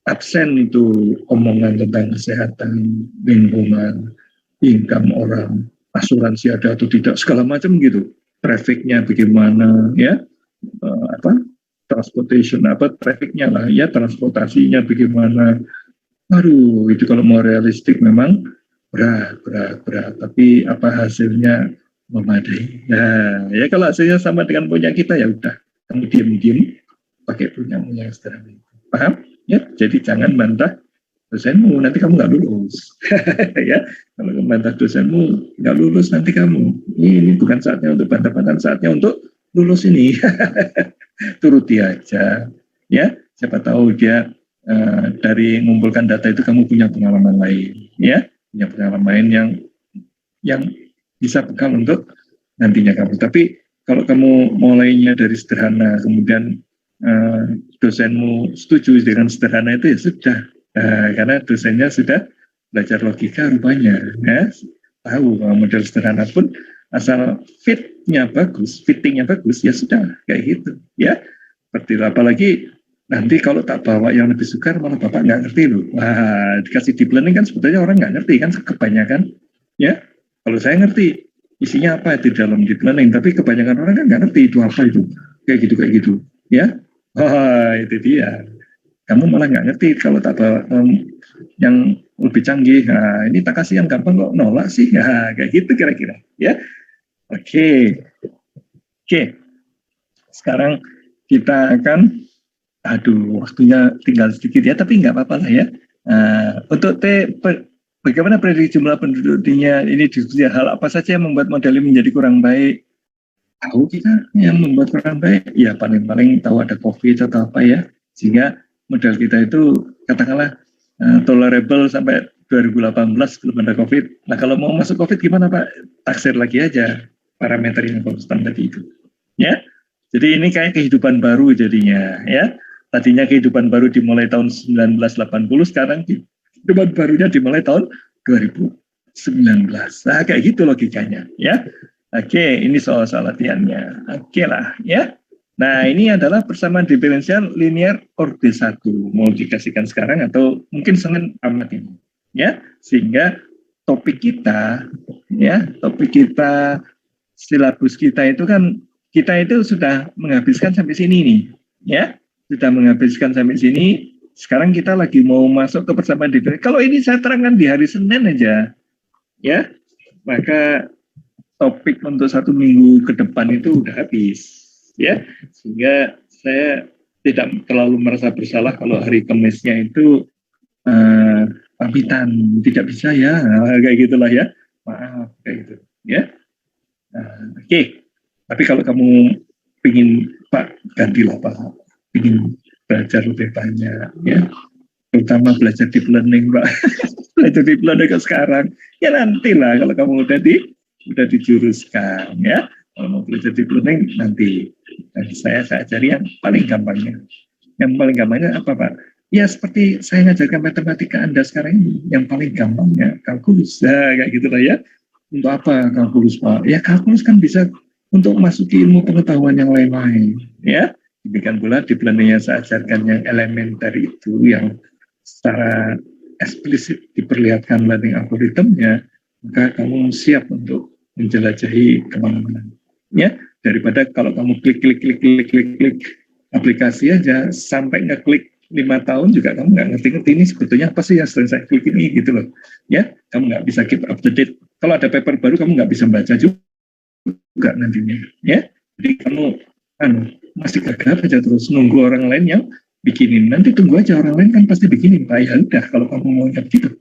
absen itu omongan tentang kesehatan, lingkungan, income orang, asuransi ada atau tidak, segala macam gitu. Trafficnya bagaimana, ya, transportation, trafficnya lah, ya, transportasinya bagaimana. Aduh, itu kalau mau realistik memang berat. Tapi apa hasilnya memadai. Nah, ya kalau hasilnya sama dengan punya kita, ya udah, kamu diam pakai punyamu yang sederhana. Paham? Ya, jadi jangan bantah dosenmu, nanti kamu nggak lulus. Ya, kalau membantah dosenmu nggak lulus nanti kamu. Ini bukan saatnya untuk bantah-bantahan, saatnya untuk lulus ini. Turuti aja, ya. Siapa tahu dia dari mengumpulkan data itu kamu punya pengalaman lain, ya, punya pengalaman lain yang bisa bekal untuk nantinya kamu. Tapi kalau kamu mulainya dari sederhana, kemudian dosenmu setuju dengan sederhana itu ya sudah. Karena dosennya sudah belajar logika rupanya, ya, tahu model sederhana pun asal fittingnya bagus ya sudah kayak gitu, ya. Seperti itu. Apalagi nanti kalau tak bawa yang lebih sukar malah bapak nggak ngerti loh. Wah, dikasih deep learning kan sebetulnya orang nggak ngerti kan kebanyakan, ya. Kalau saya ngerti isinya apa di dalam deep learning, tapi kebanyakan orang kan nggak ngerti itu apa itu, kayak gitu, ya. Wah, itu dia. Kamu malah nggak ngerti kalau tak bawa yang lebih canggih. Nah, ini tak kasih yang gampang kok nolak sih. Nah, kayak gitu kira-kira, ya. Oke. Sekarang kita akan, waktunya tinggal sedikit ya, tapi nggak apa-apa lah ya. Untuk bagaimana prediksi jumlah penduduk dunia ini, diskusi hal apa saja yang membuat model ini menjadi kurang baik? Tahu kita yang membuat kurang baik? Ya paling-paling tahu ada COVID atau apa ya, sehingga model kita itu katakanlah tolerable sampai 2018 belum ada COVID. Nah kalau mau masuk COVID gimana Pak? Taksir lagi aja parameter yang konstan tadi itu. Ya, jadi ini kayak kehidupan baru jadinya. Ya, tadinya kehidupan baru dimulai tahun 1980, sekarang kehidupan barunya dimulai tahun 2019. Nah kayak gitu logikanya. Ya, oke, ini soal latihannya. Oke lah, ya. Nah, ini adalah persamaan diferensial linear orde 1. Mau dikasihkan sekarang atau mungkin Senin amat ini. Ya, sehingga topik kita, silabus kita itu kan, kita itu sudah menghabiskan sampai sini nih. Ya, sudah menghabiskan sampai sini. Sekarang kita lagi mau masuk ke persamaan diferensial. Kalau ini saya terangkan di hari Senin aja, ya, maka topik untuk 1 minggu ke depan itu udah habis. Ya, sehingga saya tidak terlalu merasa bersalah kalau hari Kamisnya itu pamitan, tidak bisa ya, kayak gitulah ya, maaf kayak gitu, ya. Oke. Tapi kalau kamu ingin Pak gantilah Pak, ingin belajar lebih banyak, ya, terutama belajar deep learning Pak, belajar deep learning ke sekarang, ya nantilah kalau kamu udah dijuruskan, ya. Kalau mau belajar deep learning nanti. Dan saya ajari yang paling gampangnya. Yang paling gampangnya apa Pak? Ya seperti saya ngajarkan matematika Anda sekarang ini. Yang paling gampangnya kalkulus. Nah, kayak gitu lah ya. Untuk apa kalkulus Pak? Ya kalkulus kan bisa untuk masuki ilmu pengetahuan yang lain-lain. Ya. Demikian pula deep learning yang saya ajarkan yang elementer itu, yang secara eksplisit diperlihatkan learning algoritmnya, maka kamu siap untuk menjelajahi kemana-mana. Ya, daripada kalau kamu klik aplikasi aja sampai ngeklik 5 tahun juga kamu nggak ngerti ini sebetulnya apa sih yang sering saya klik ini gitu loh. Ya, kamu nggak bisa keep up to date. Kalau ada paper baru kamu nggak bisa baca juga nantinya. Ya, jadi kamu masih gagal aja terus nunggu orang lain yang bikinin. Nanti tunggu aja orang lain kan pasti bikinin Pak. Ya udah kalau kamu mau gitu.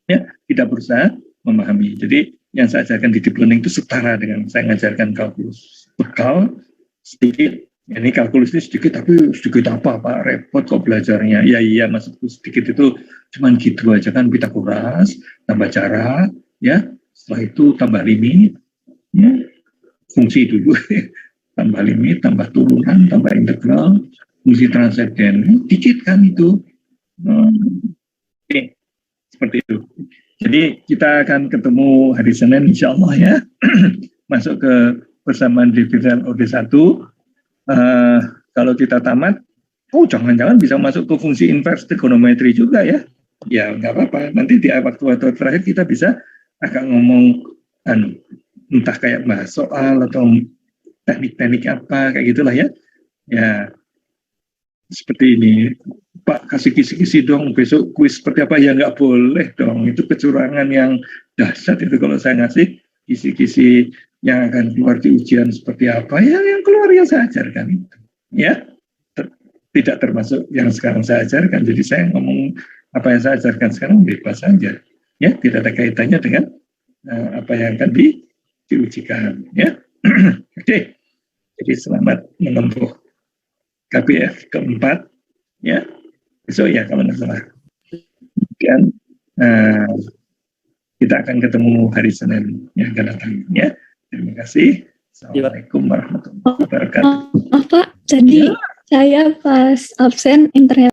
Ya, tidak berusaha memahami. Jadi yang saya ajarkan di deep learning itu setara dengan saya mengajarkan kalkulus. Bekal sedikit, ini kalkulus ini sedikit, tapi sedikit apa Pak, repot kok belajarnya. Ya iya, maksudku sedikit itu cuman gitu aja kan, Pitagoras, tambah jarak, ya, setelah itu tambah limit, ya, fungsi dulu, tambah limit, tambah turunan, tambah integral, fungsi transenden, dikit kan itu. Oke, seperti itu. Jadi kita akan ketemu hari Senin insya Allah ya, masuk ke persamaan diferensial orde 1. Kalau kita tamat, jangan-jangan bisa masuk ke fungsi inverse trigonometri juga ya. Ya nggak apa-apa, nanti di waktu-waktu terakhir kita bisa agak ngomong entah kayak bahas soal atau teknik-teknik apa, kayak gitulah ya. Ya, seperti ini. Pak kasih kisi-kisi dong besok kuis seperti apa, ya nggak boleh dong, itu kecurangan yang dahsyat itu kalau saya ngasih kisi-kisi yang akan keluar di ujian seperti apa, ya yang keluar yang saya ajarkan itu ya tidak termasuk yang sekarang saya ajarkan. Jadi saya ngomong Apa yang saya ajarkan sekarang bebas saja, ya, tidak ada kaitannya dengan apa yang akan diujikan, ya. Oke, jadi selamat menempuh KBF keempat, ya. Besok ya kalau nggak salah. Kemudian kita akan ketemu hari Senin yang akan datang, ya. Terima kasih. Assalamualaikum warahmatullahi wabarakatuh. Pak, tadi saya pas absen internet